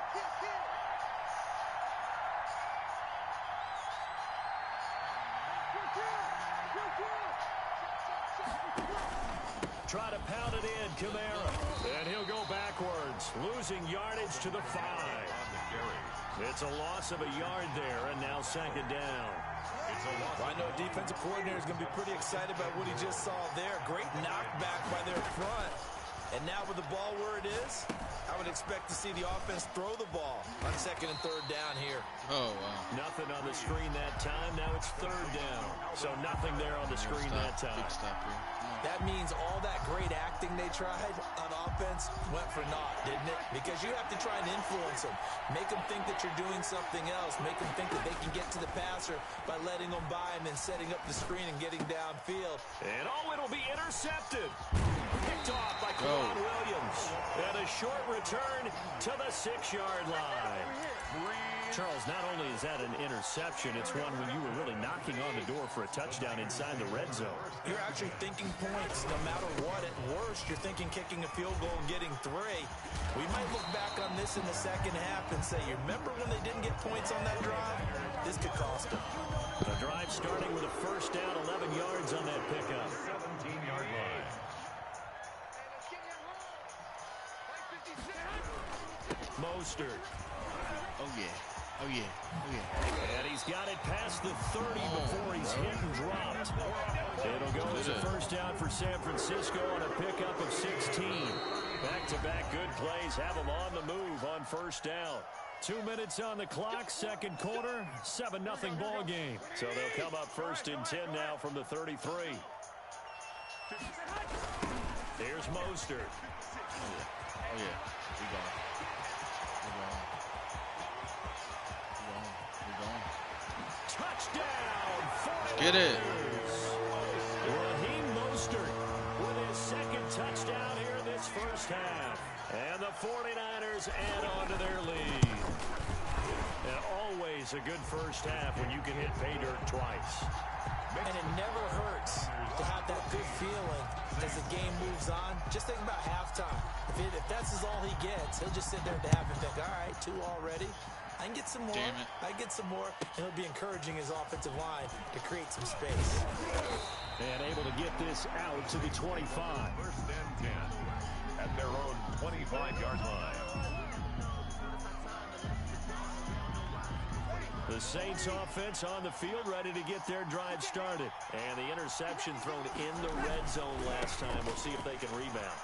Try to pound it in, Kamara. And he'll go backwards, losing yardage to the 5. It's a loss of a yard there, and now 2nd down. Well, I know defensive coordinator is going to be pretty excited about what he just saw there. Great knockback by their front. And now with the ball where it is, I would expect to see the offense throw the ball on 2nd and 3rd down here. Oh, wow. Nothing on the screen that time. Now it's 3rd down. So nothing there on the screen that time. Big stop here. That means all that great acting they tried on offense went for naught, didn't it? Because you have to try and influence them. Make them think that you're doing something else. Make them think that they can get to the passer by letting them by and then setting up the screen and getting downfield. And it'll be intercepted. picked off by Quan Williams. And a short return to the 6-yard line. Charles, not only is that an interception, it's one when you were really knocking on the door for a touchdown inside the red zone. You're actually thinking points. No matter what, at worst, you're thinking kicking a field goal and getting 3. We might look back on this in the second half and say, you remember when they didn't get points on that drive? This could cost them. The drive starting with a first down, 11 yards on that pickup. 17-yard line. Mostert. Oh, yeah. Oh, yeah. Oh, yeah. And he's got it past the 30 before he's hit and dropped. It'll go as a first down for San Francisco on a pickup of 16. Back-to-back good plays have them on the move on first down. 2 minutes on the clock, second quarter, 7-0 ball game. So they'll come up first and 10 now from the 33. Here's Mostert. Oh, yeah. We gone. Touchdown! Get it. Raheem Mostert with his second touchdown here in this first half. And the 49ers add on to their lead. And always a good first half when you can hit pay dirt twice. And it never hurts to have that good feeling as the game moves on. Just think about halftime. If that's all he gets, he'll just sit there at the half and think, all right, 2 already. I can get some more. I can get some more. And he'll be encouraging his offensive line to create some space. And able to get this out to the 25. First and 10 at their own 25-yard line. The Saints offense on the field ready to get their drive started. And the interception thrown in the red zone last time. We'll see if they can rebound.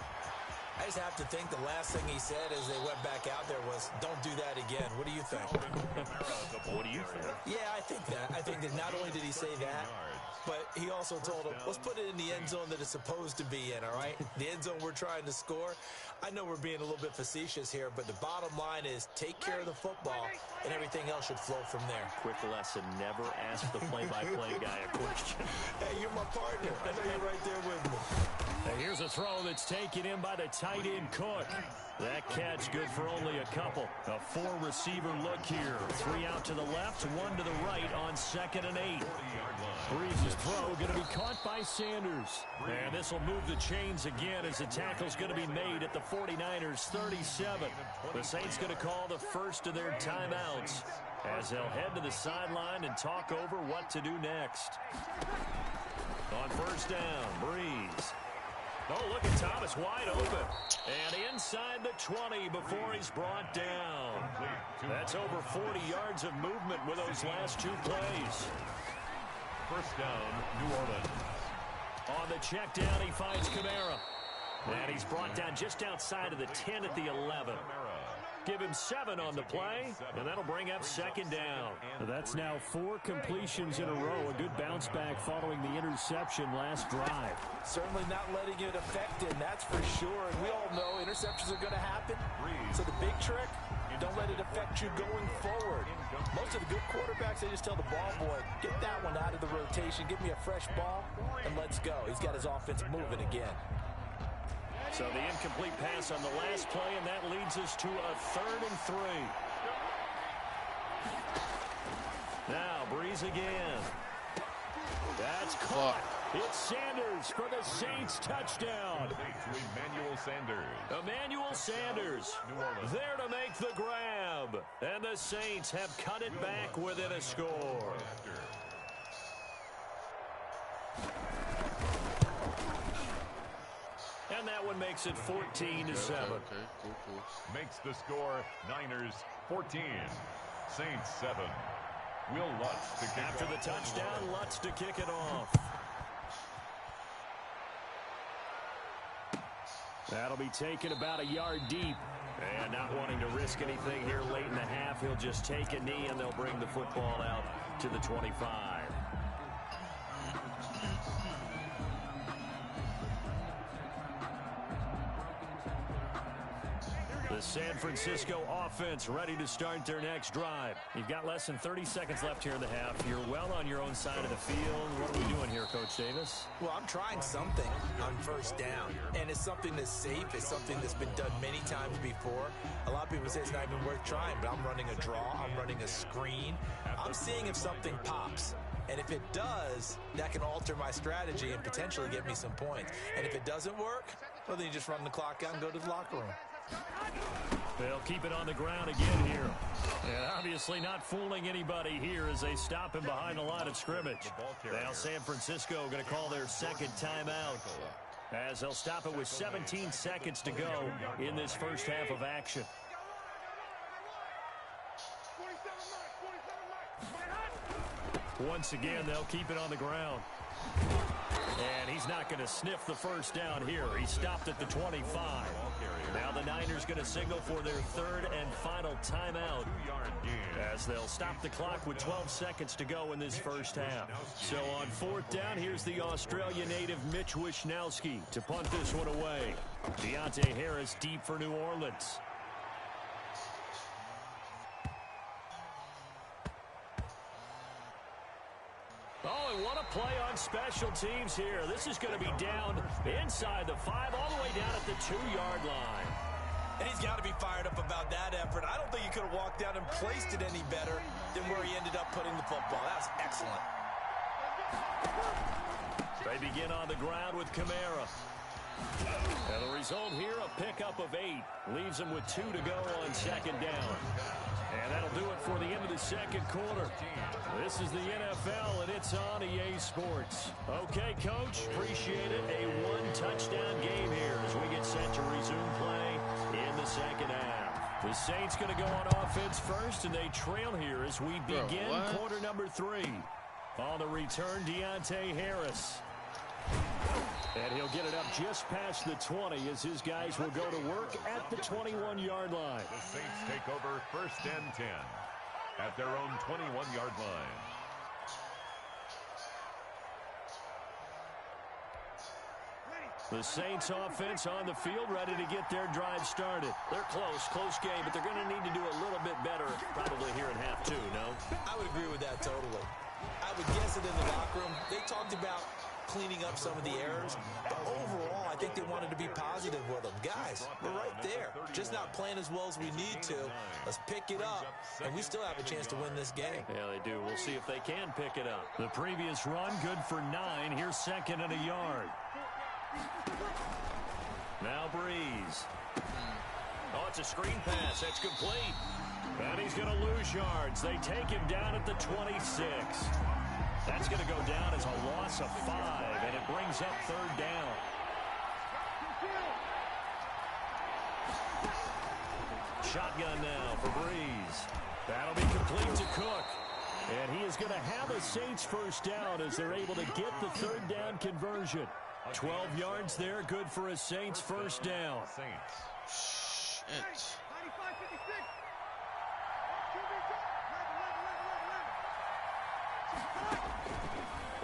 I just have to think the last thing he said as they went back out there was, don't do that again. What do you think? What do you think? Yeah, I think that. I think that not only did he say that, but he also told him, let's put it in the end zone that it's supposed to be in, all right? The end zone we're trying to score. I know we're being a little bit facetious here, but the bottom line is take care of the football, and everything else should flow from there. Quick lesson, never ask the play-by-play guy a question. Hey, you're my partner. I know you're right there with me. And here's a throw that's taken in by the tight end Cook. That catch good for only a couple. A 4-receiver look here. 3 out to the left, 1 to the right on 2nd and 8. Breeze's throw going to be caught by Sanders. And this will move the chains again as the tackle's going to be made at the 49ers 37. The Saints going to call the first of their timeouts as they'll head to the sideline and talk over what to do next. On first down, Breeze. Oh, look at Thomas wide open. And inside the 20 before he's brought down. That's over 40 yards of movement with those last 2 plays. First down, New Orleans. On the check down, he finds Kamara. And he's brought down just outside of the 10 at the 11. Give him 7 on the play, and that'll bring up 2nd down. That's now 4 completions in a row. A good bounce back following the interception last drive. Certainly not letting it affect him, that's for sure. And we all know interceptions are going to happen. So the big trick, don't let it affect you going forward. Most of the good quarterbacks, they just tell the ball boy, get that one out of the rotation, give me a fresh ball, and let's go. He's got his offense moving again. So the incomplete pass on the last play, and that leads us to a 3rd and 3. Now, Breeze again. That's caught. It's Sanders for the Saints touchdown. Emmanuel Sanders. Emmanuel Sanders there to make the grab. And the Saints have cut it back within a score. And that one makes it 14-7. Okay, cool. Makes the score Niners 14, Saints 7. Will Lutz to kick After off. the touchdown, Lutz to kick it off. That'll be taken about a yard deep. And not wanting to risk anything here late in the half, he'll just take a knee and they'll bring the football out to the 25. The The San Francisco offense ready to start their next drive. You've got less than 30 seconds left here in the half. You're well on your own side of the field. What are we doing here, Coach Davis? Well, I'm trying something on first down, and it's something that's safe. It's something that's been done many times before. A lot of people say it's not even worth trying, but I'm running a draw. I'm running a screen. I'm seeing if something pops. And if it does, that can alter my strategy and potentially get me some points. And if it doesn't work, well, then you just run the clock out and go to the locker room. They'll keep it on the ground again here. And obviously not fooling anybody here as they stop him behind the line of scrimmage. Now San Francisco going to call their second timeout as they'll stop it with 17 seconds to go in this first half of action. Once again, they'll keep it on the ground. And he's not going to sniff the first down here. He stopped at the 25. Now the Niners going to signal for their third and final timeout as they'll stop the clock with 12 seconds to go in this first half. So on fourth down, here's the Australia native Mitch Wishnowsky to punt this one away. Deontay Harris deep for New Orleans. Oh, and what a play on special teams here. This is going to be down inside the 5, all the way down at the 2-yard line. And he's got to be fired up about that effort. I don't think he could have walked down and placed it any better than where he ended up putting the football. That's excellent. They begin on the ground with Kamara. And the result here, a pickup of 8. Leaves them with 2 to go on second down. And that'll do it for the end of the second quarter. This is the NFL, and it's on EA Sports. Okay, Coach, appreciate it. A one-touchdown game here as we get set to resume play in the second half. The Saints going to go on offense first, and they trail here as we begin quarter number 3. On the return, Deontay Harris. And he'll get it up just past the 20 as his guys will go to work at the 21-yard line. The Saints take over first and 10 at their own 21-yard line. The Saints offense on the field ready to get their drive started. They're close game, but they're going to need to do a little bit better probably here in half 2, no? I would agree with that totally. I would guess it in the locker room. They talked about cleaning up some of the errors, but overall, I think they wanted to be positive with them. Guys, we're right there. Just not playing as well as we need to. Let's pick it up, and we still have a chance to win this game. Yeah, they do. We'll see if they can pick it up. The previous run, good for 9. Here's second and a yard. Now Breeze. Oh, it's a screen pass. That's complete. And he's going to lose yards. They take him down at the 26. That's going to go down as a loss of 5, and it brings up third down. Shotgun now for Breeze. That'll be complete to Cook. And he is going to have a Saints first down as they're able to get the third down conversion. 12 yards there, good for a Saints first down. Shit.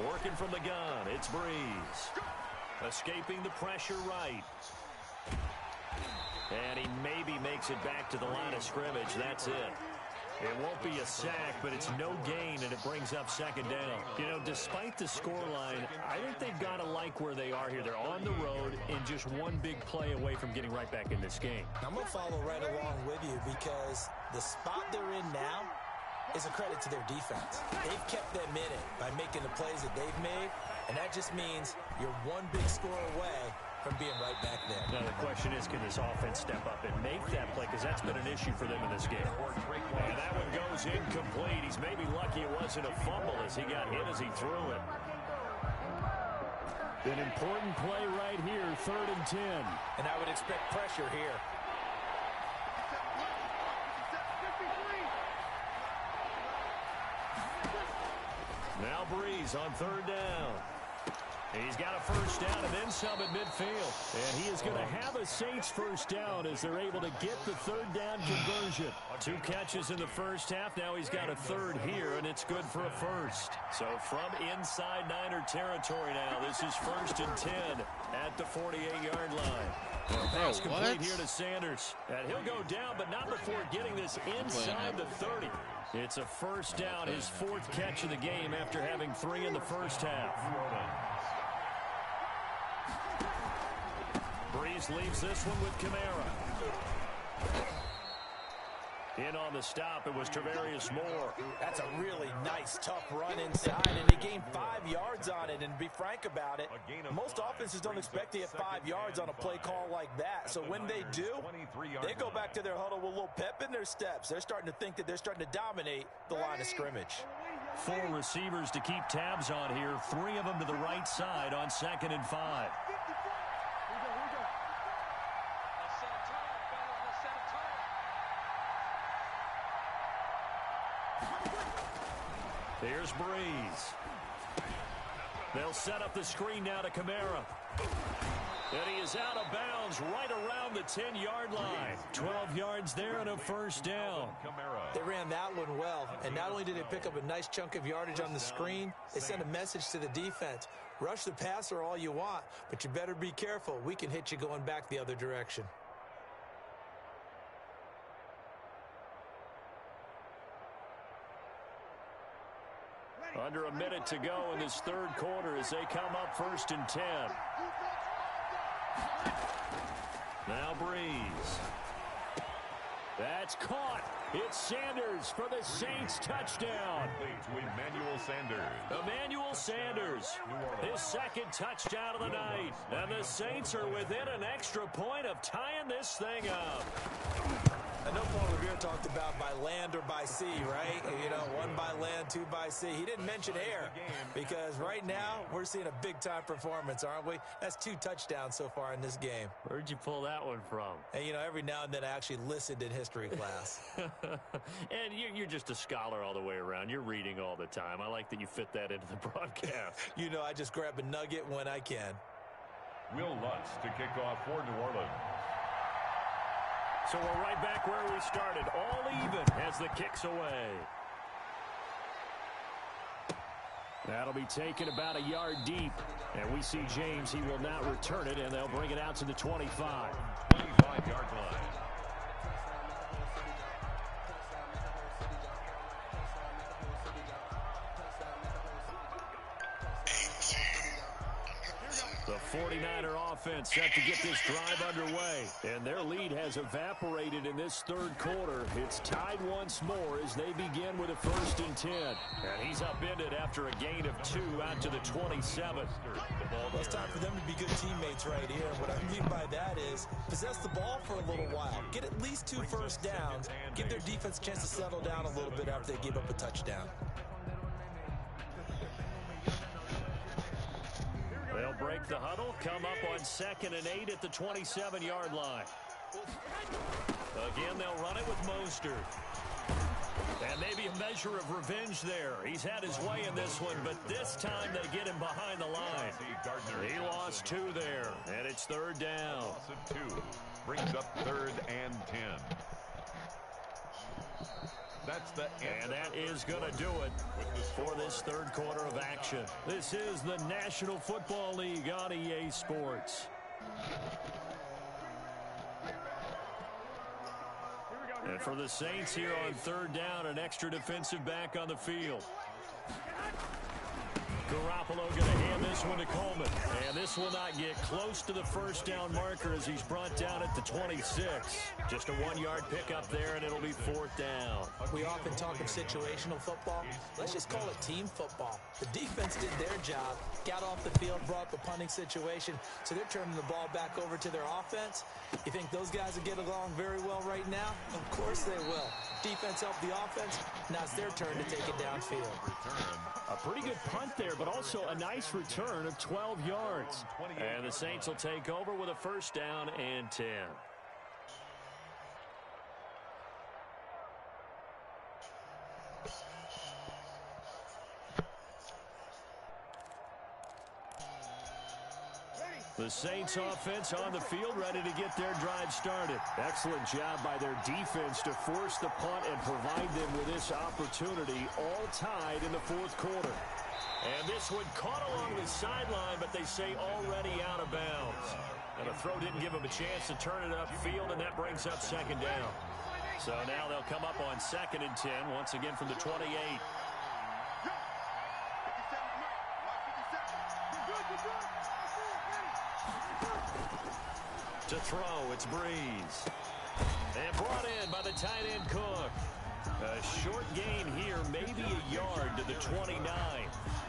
Working from the gun, it's Breeze. Escaping the pressure right. And he maybe makes it back to the line of scrimmage. That's it. It won't be a sack, but it's no gain, and it brings up second down. You know, despite the scoreline, I think they've got to like where they are here. They're on the road and just one big play away from getting right back in this game. I'm going to follow right along with you because the spot they're in now is a credit to their defense. They've kept them in it by making the plays that they've made, and that just means you're one big score away from being right back there. Now the question is, can this offense step up and make that play? Because that's been an issue for them in this game. And that one goes incomplete. He's maybe lucky it wasn't a fumble as he got hit as he threw it. An important play right here, 3rd and 10. And I would expect pressure here. Now Breeze on 3rd down. He's got a first down and then some at midfield. And he is going to have a Saints first down as they're able to get the third down conversion. 2 catches in the first half. Now he's got a third here, and it's good for a first. So from inside Niner territory now, this is 1st and 10 at the 48-yard line. Pass complete here to Sanders. And he'll go down, but not before getting this inside the 30. It's a first down, his 4th catch of the game after having 3 in the first half. Breeze leaves this one with Kamara. In on the stop, it was Travarius Moore. That's a really nice, tough run inside, and he gained 5 yards on it. And to be frank about it, most offenses don't expect to get 5 yards on a play call like that. So when they do, they go back to their huddle with a little pep in their steps. They're starting to think that they're starting to dominate the line of scrimmage. 4 receivers to keep tabs on here, 3 of them to the right side on 2nd and 5. Here's Breeze. They'll set up the screen now to Kamara. And he is out of bounds right around the 10-yard line. 12 yards there and a first down. They ran that one well. And not only did they pick up a nice chunk of yardage on the screen, they sent a message to the defense. Rush the passer all you want, but you better be careful. We can hit you going back the other direction. Under a minute to go in this third quarter as they come up 1st and 10. Now Breeze. That's caught. It's Sanders for the Saints touchdown. Emmanuel Sanders. His 2nd touchdown of the night. And the Saints are within an extra point of tying this thing up. I know Paul Revere talked about by land or by sea, right? You know, 1 by land, 2 by sea. He didn't mention air because right now we're seeing a big-time performance, aren't we? That's 2 touchdowns so far in this game. Where'd you pull that one from? And, you know, every now and then I actually listened in history class. And you're just a scholar all the way around. You're reading all the time. I like that you fit that into the broadcast. You know, I just grab a nugget when I can. Will Lutz to kick off for New Orleans. So we're right back where we started, all even as the kick's away. That'll be taken about a yard deep. And we see James, he will not return it, and they'll bring it out to the 25. 25-yard line. The 49er offense set to get this drive underway. And their lead has evaporated in this third quarter. It's tied once more as they begin with a 1st and 10. And he's upended after a gain of 2 out to the 27. Well, it's time for them to be good teammates right here. What I mean by that is possess the ball for a little while. Get at least 2 first downs. Give their defense a chance to settle down a little bit after they give up a touchdown. They'll break the huddle, come up on 2nd and 8 at the 27-yard line. Again, they'll run it with Mostert. And maybe a measure of revenge there. He's had his way in this one, but this time they get him behind the line. He lost 2 there, and it's 3rd down. Loss of 2 brings up 3rd and 10. That's the end. And that is going to do it for this third quarter of action. This is the National Football League on EA Sports. And for the Saints here on 3rd down, an extra defensive back on the field. Garoppolo going to hand this one to Coleman. And this will not get close to the first down marker as he's brought down at the 26. Just a 1-yard pickup there, and it'll be 4th down. We often talk of situational football. Let's just call it team football. The defense did their job, got off the field, brought up a punting situation, so they're turning the ball back over to their offense. You think those guys will get along very well right now? Of course they will. Defense helped the offense. Now it's their turn to take it downfield. A pretty good punt there, but also a nice return of 12 yards. And the Saints will take over with a 1st down and 10. The Saints offense on the field, ready to get their drive started. Excellent job by their defense to force the punt and provide them with this opportunity, all tied in the fourth quarter. And this one caught along the sideline, but they say already out of bounds. And the throw didn't give them a chance to turn it upfield, and that brings up second down. So now they'll come up on 2nd and 10, once again from the 28. To throw, it's Breeze. And brought in by the tight end Cook. A short gain here, maybe a yard to the 29.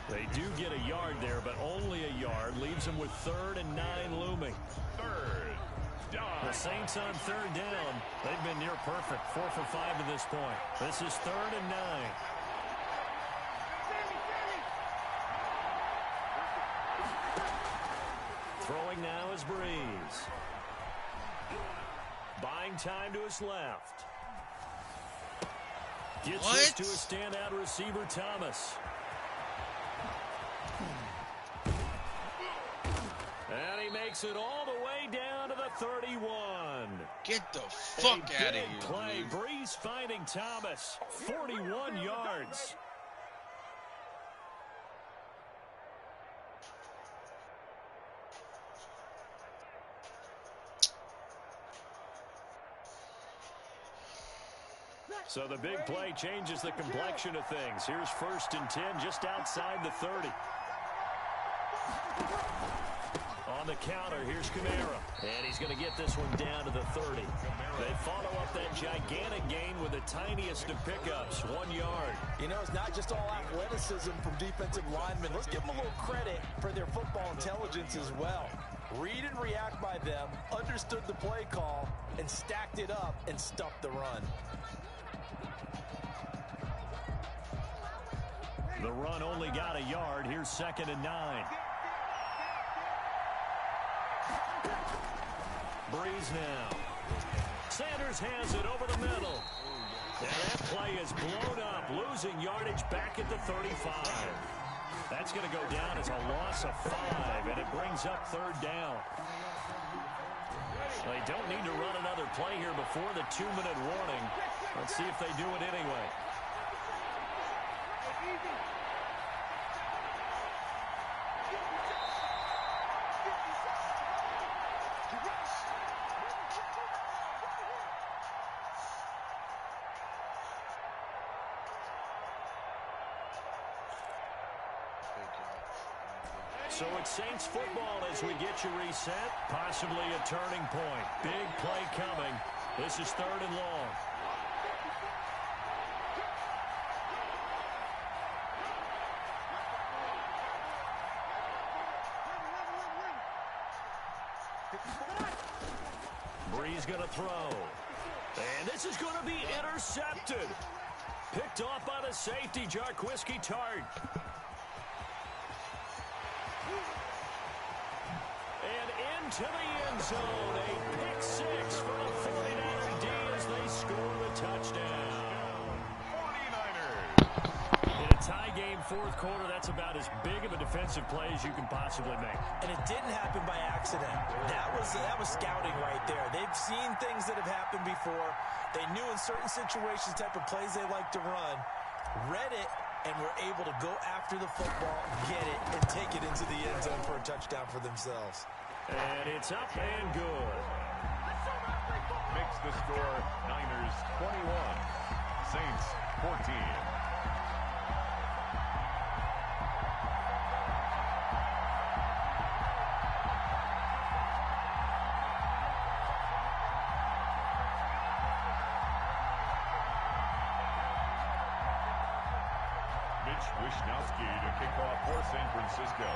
They do get a yard there, but only a yard. Leaves them with 3rd and 9 looming. Third down. The Saints on 3rd down. They've been near perfect. 4 for 5 to this point. This is 3rd and 9. Throwing now is Breeze. Buying time to his left. Gets this to a standout receiver, Thomas. And he makes it all the way down to the 31. Get the fuck out of here. Play. Breeze finding Thomas. 41 yards. So the big play changes the complexion of things. Here's 1st and 10 just outside the 30. On the counter, here's Kamara. And he's going to get this one down to the 30. They follow up that gigantic gain with the tiniest of pickups, 1 yard. You know, it's not just all athleticism from defensive linemen. Let's give them a little credit for their football intelligence as well. Read and react by them, understood the play call, and stacked it up and stuffed the run. The run only got a yard. Here's 2nd and 9. Breeze now. Sanders has it over the middle. And that play is blown up, losing yardage back at the 35. That's going to go down as a loss of 5, and it brings up 3rd down. They don't need to run another play here before the 2-minute warning. Let's see if they do it anyway. So it's Saints football as we get you reset. Possibly a turning point. Big play coming. This is 3rd and long. Breeze going to throw. And this is going to be intercepted. Picked off by the safety, Jarquiski Tart. And into the end zone. A pick 6 for the 49er D as they score the touchdown. 49ers. In a tie game 4th quarter, that's about as big of a defensive play as you can possibly make. And it didn't happen by accident. That was scouting right there. They've seen things that have happened before. They knew in certain situations the type of plays they like to run, read it, and were able to go after the football, get it, and take it into the end zone for a touchdown for themselves. And it's up and good. Makes the score Niners 21, Saints 14. Wisnowski to kick off for San Francisco.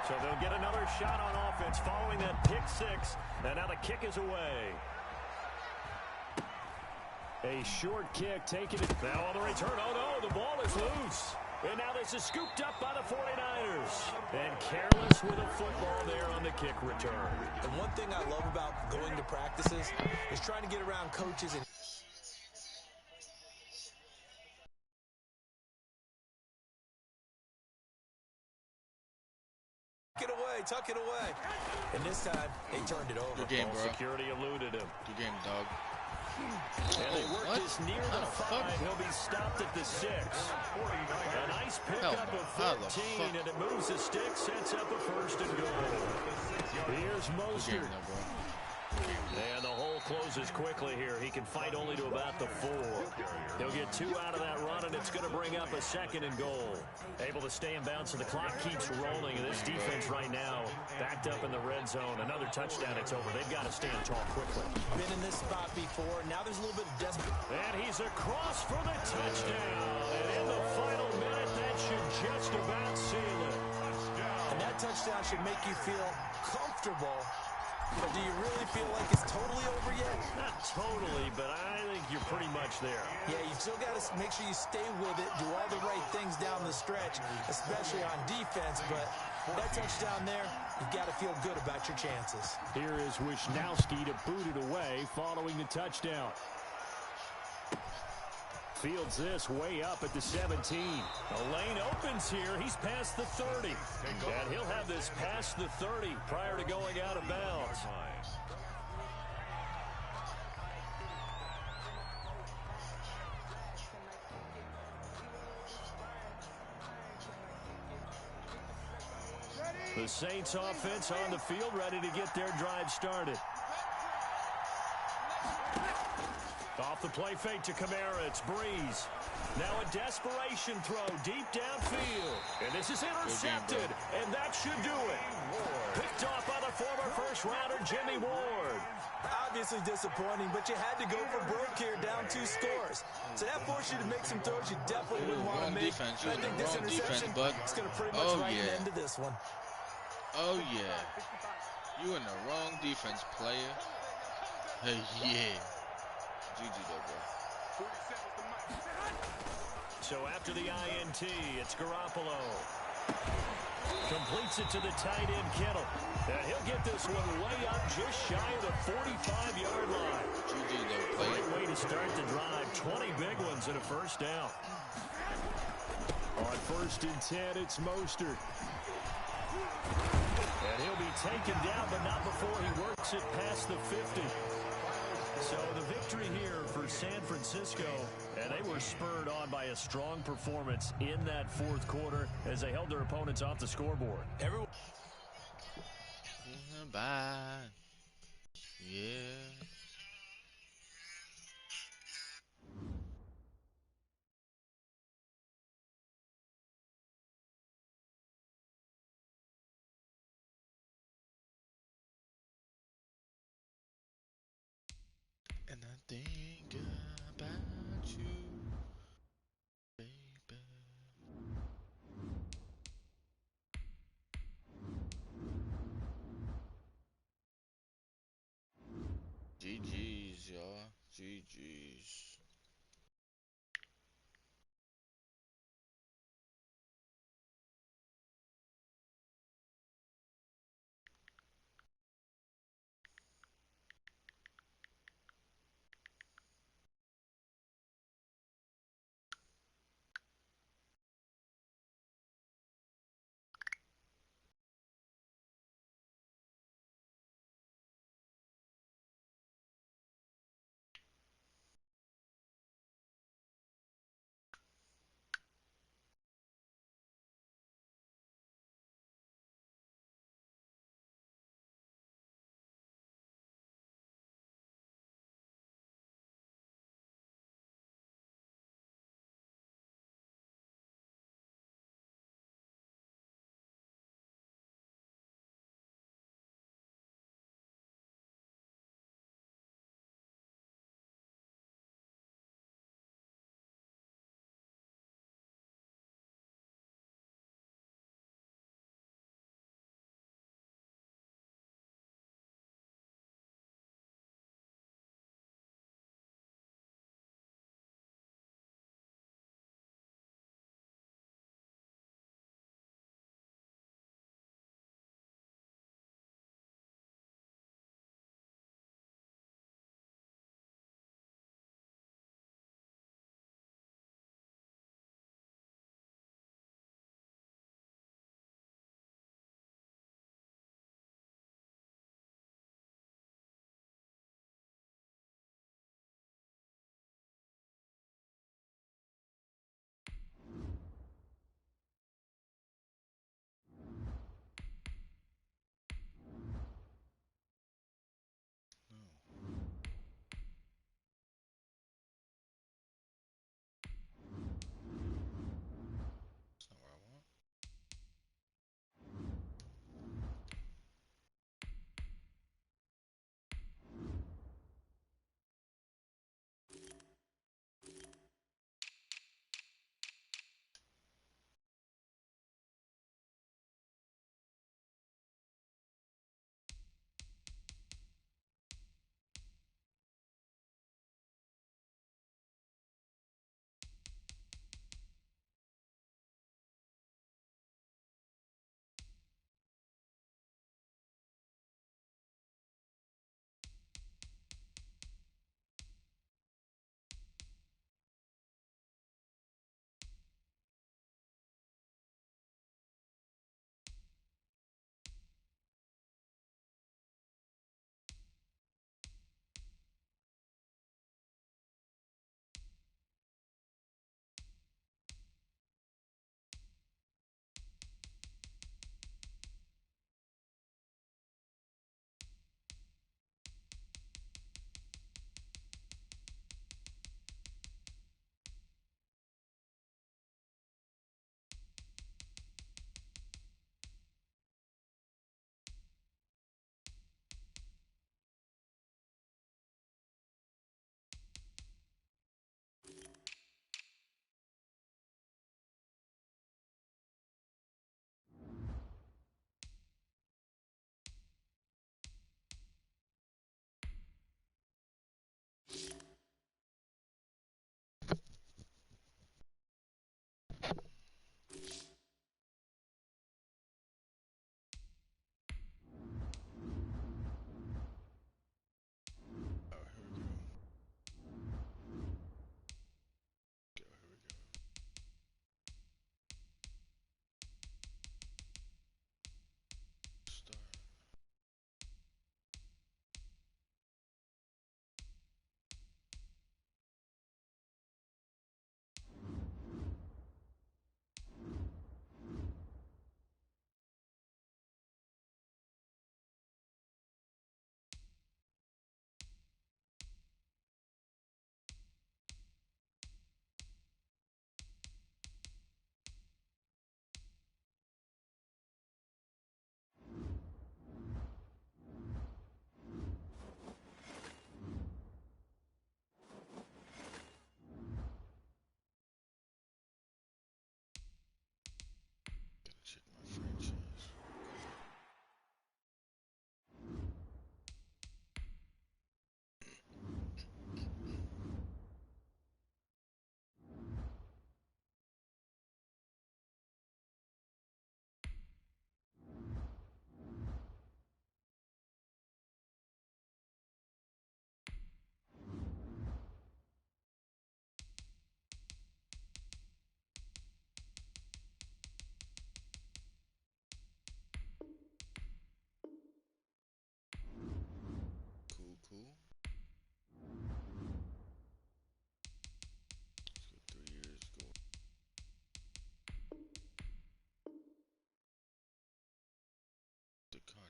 So they'll get another shot on offense following that pick 6. And now the kick is away. A short kick taking it. Now on the return. Oh, no, the ball is loose. And now this is scooped up by the 49ers. And careless with a football there on the kick return. And one thing I love about going to practices is trying to get around coaches and it away, tuck it away. And this time, they turned it over. Good game, bro. Security eluded him. Good game, dog. And they worked this near the 5. He'll be stopped at the 6. A nice pickup of 14, and it moves the stick, sets up a first and goal. Here's Mostert. And the hole closes quickly here. He can fight only to about the 4. He'll get 2 out of that run, and it's going to bring up a second and goal. Able to stay in bounds, so the clock keeps rolling. And this defense right now backed up in the red zone. Another touchdown, it's over. They've got to stand tall quickly. Been in this spot before. Now there's a little bit of desperate. And he's across for the touchdown. And in the final minute, that should just about seal it. And that touchdown should make you feel comfortable. But do you really feel like it's totally over yet? Not totally, but I think you're pretty much there. Yeah, you've still got to make sure you stay with it, do all the right things down the stretch, especially on defense. But that touchdown there, you've got to feel good about your chances. Here is Wisnowski to boot it away following the touchdown. Fields this way up at the 17. The lane opens here. He's past the 30. And he'll have this past the 30 prior to going out of bounds. The Saints offense on the field, ready to get their drive started. Off the play fake to Kamara, it's Breeze. Now a desperation throw deep downfield. And this is intercepted, and that should do it. Picked off by the former first-rounder Jimmy Ward. Obviously disappointing, but you had to go for broke here, down 2 scores. So that forced you to make some throws you definitely wouldn't want to make. Defense, I think this interception is going to pretty much write an end to this one. Oh, yeah. You in the wrong defense, player. Hey, yeah. GG, though, bro. So after the INT, it's Garoppolo. Completes it to the tight end, Kittle. And he'll get this one way up just shy of the 45-yard line. GG, though, player. Great way to start the drive. 20 big ones and a first down. On 1st and 10, it's Mostert. And he'll be taken down, but not before he works it past the 50. So the victory here for San Francisco, and they were spurred on by a strong performance in that 4th quarter as they held their opponents off the scoreboard. Bye. Yeah. And I think about you, baby. GG's, y'all. GG's.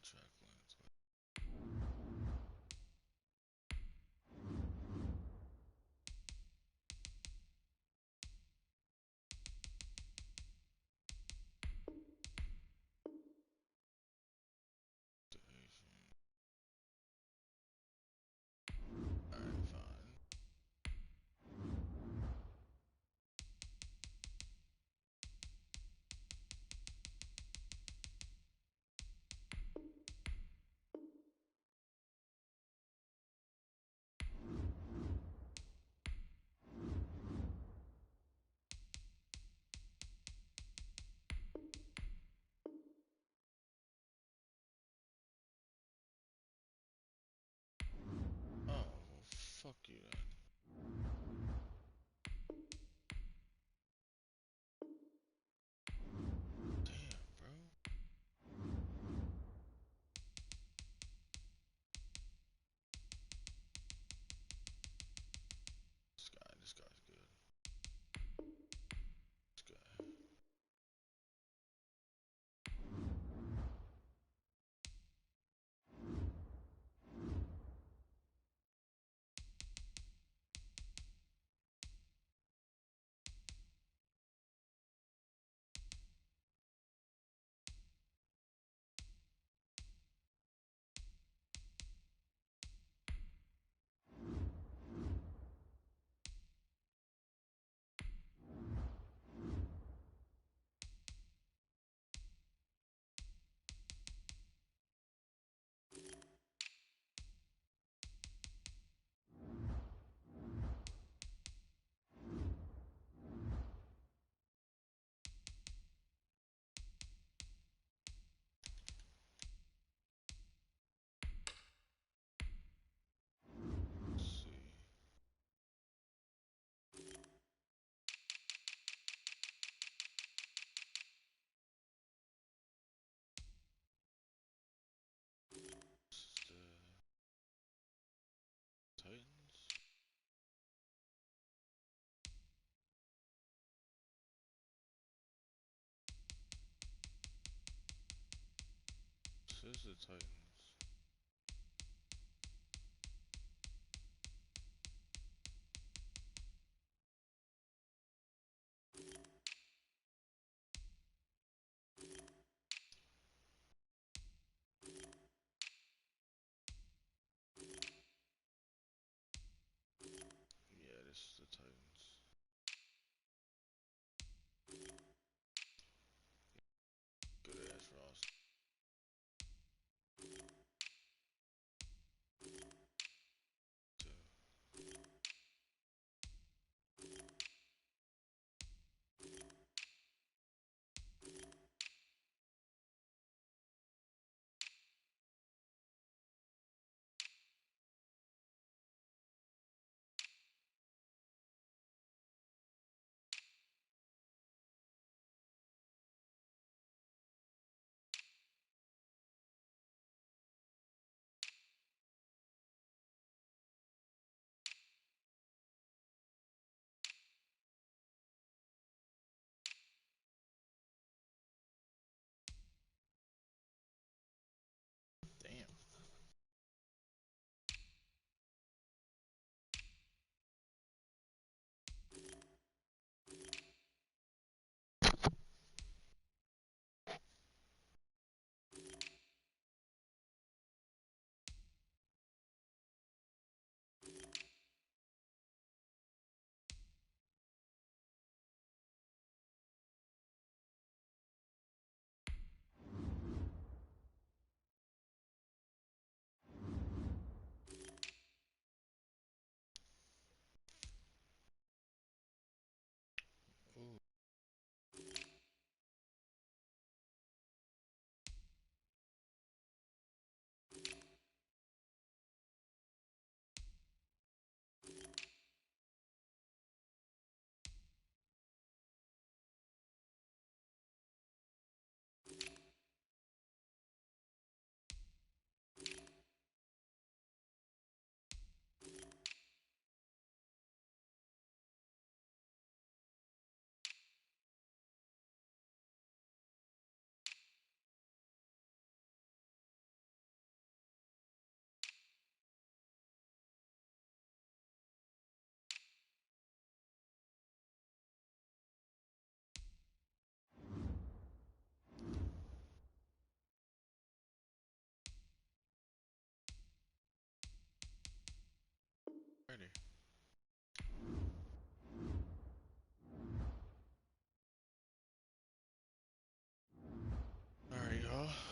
track length. Alright, fine. Oh, well, fuck you then. Damn, bro. This guy's good. This guy. Let's see. This is the Titans. This is the Titans. Yeah, this is the Titans. Good ass roster.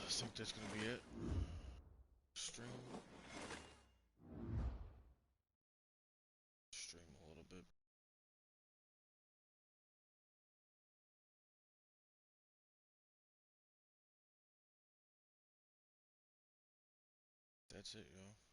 think that's gonna be it. Stream a little bit. That's it, y'all.